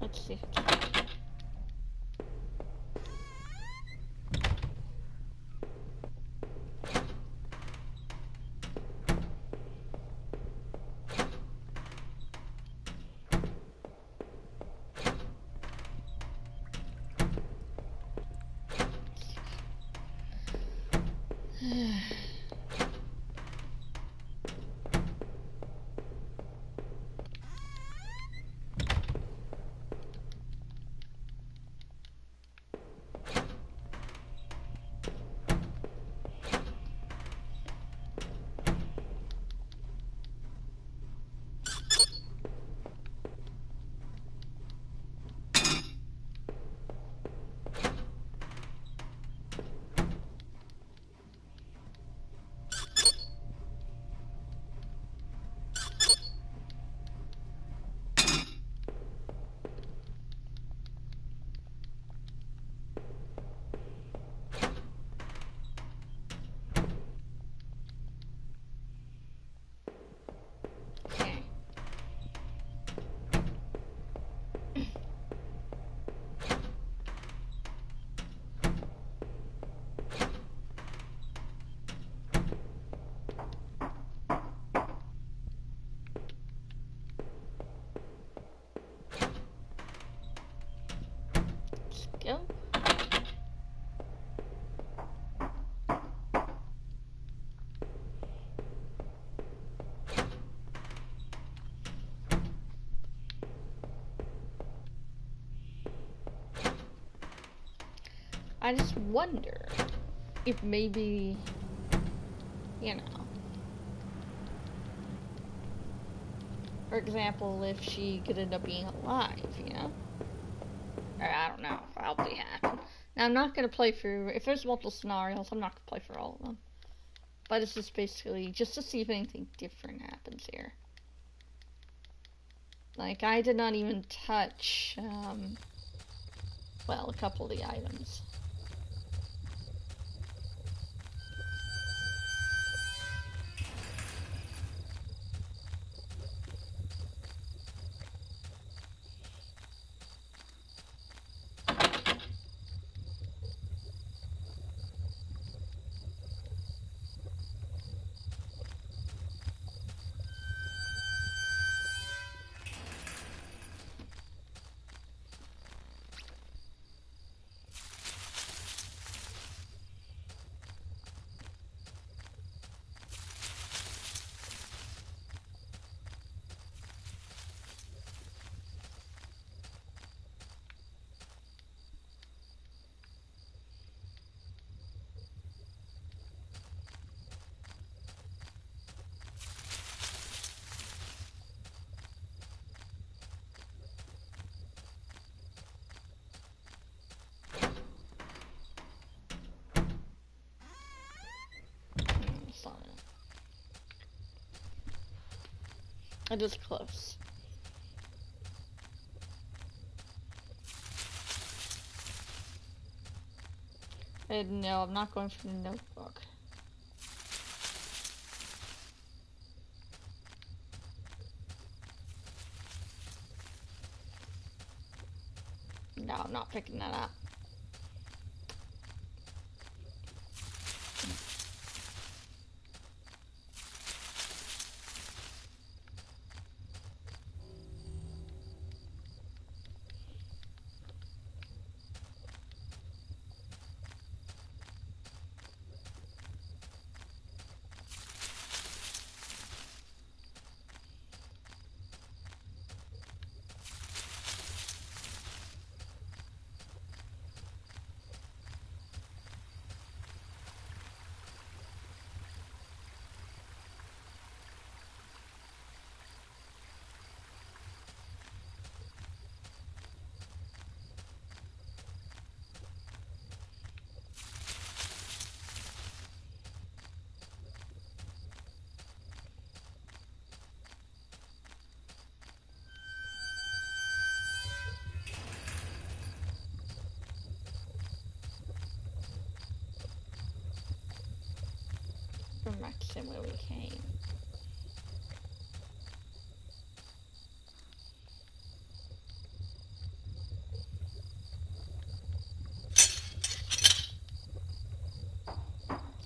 Let's see. Okay. Let's go. I just wonder if maybe, you know, for example, if she could end up being alive, you know? Or I don't know. Probably happen. Now I'm not gonna play through. If there's multiple scenarios, I'm not gonna play for all of them. But it's just basically just to see if anything different happens here. Like I did not even touch, well, a couple of the items. It is close. And no, I'm not going for the notebook. No, I'm not picking that up. From back to where we came.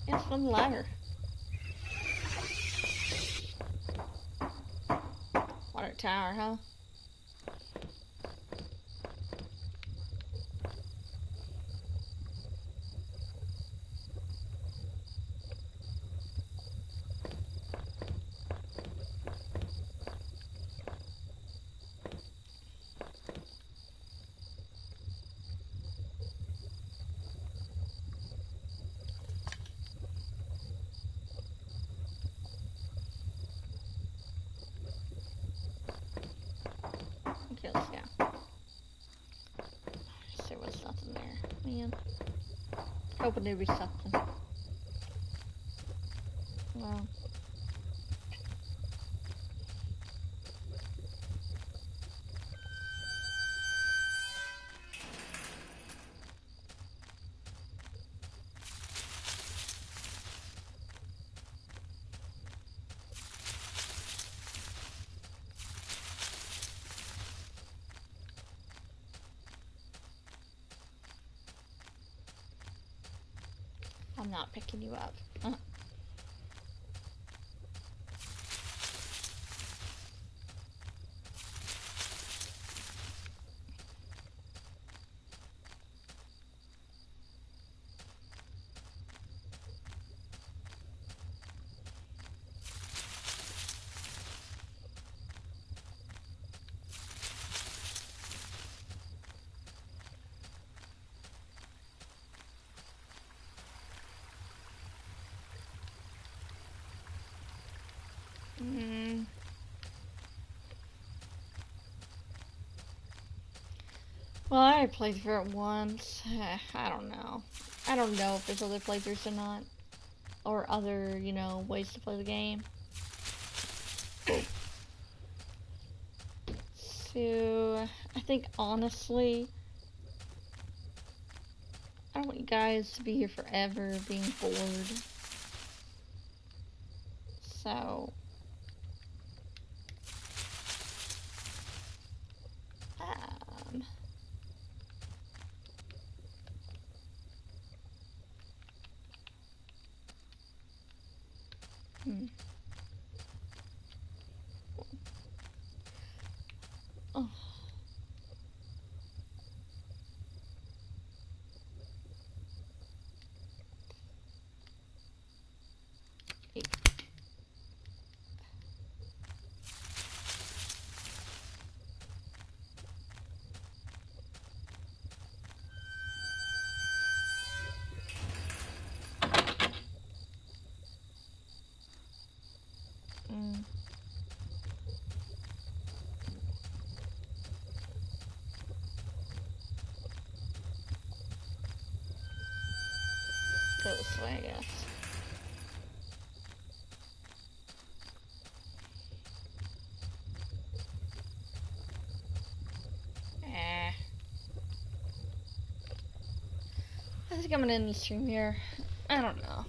It's one ladder. Water tower, huh? Okay, let's go. There was nothing there. Man. Hoping there'd be something. Well. I'm not picking you up. Well, I already played through it once. I don't know. I don't know if there's other playthroughs or not. Or other, ways to play the game. So, I think honestly, I don't want you guys to be here forever being bored. So, um, hmm. Oh. Mm. Go this way, I guess. I think I'm gonna end the stream here. I don't know.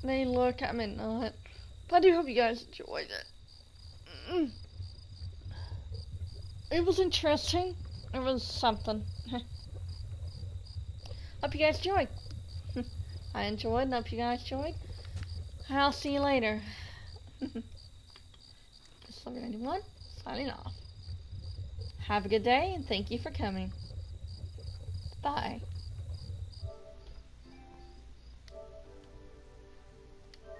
May look, I may not. But I do hope you guys enjoyed it. It was interesting. It was something. Hope you guys enjoyed. I enjoyed, and hope you guys enjoyed. I'll see you later. This is Lover91, signing off. Have a good day, and thank you for coming. Bye.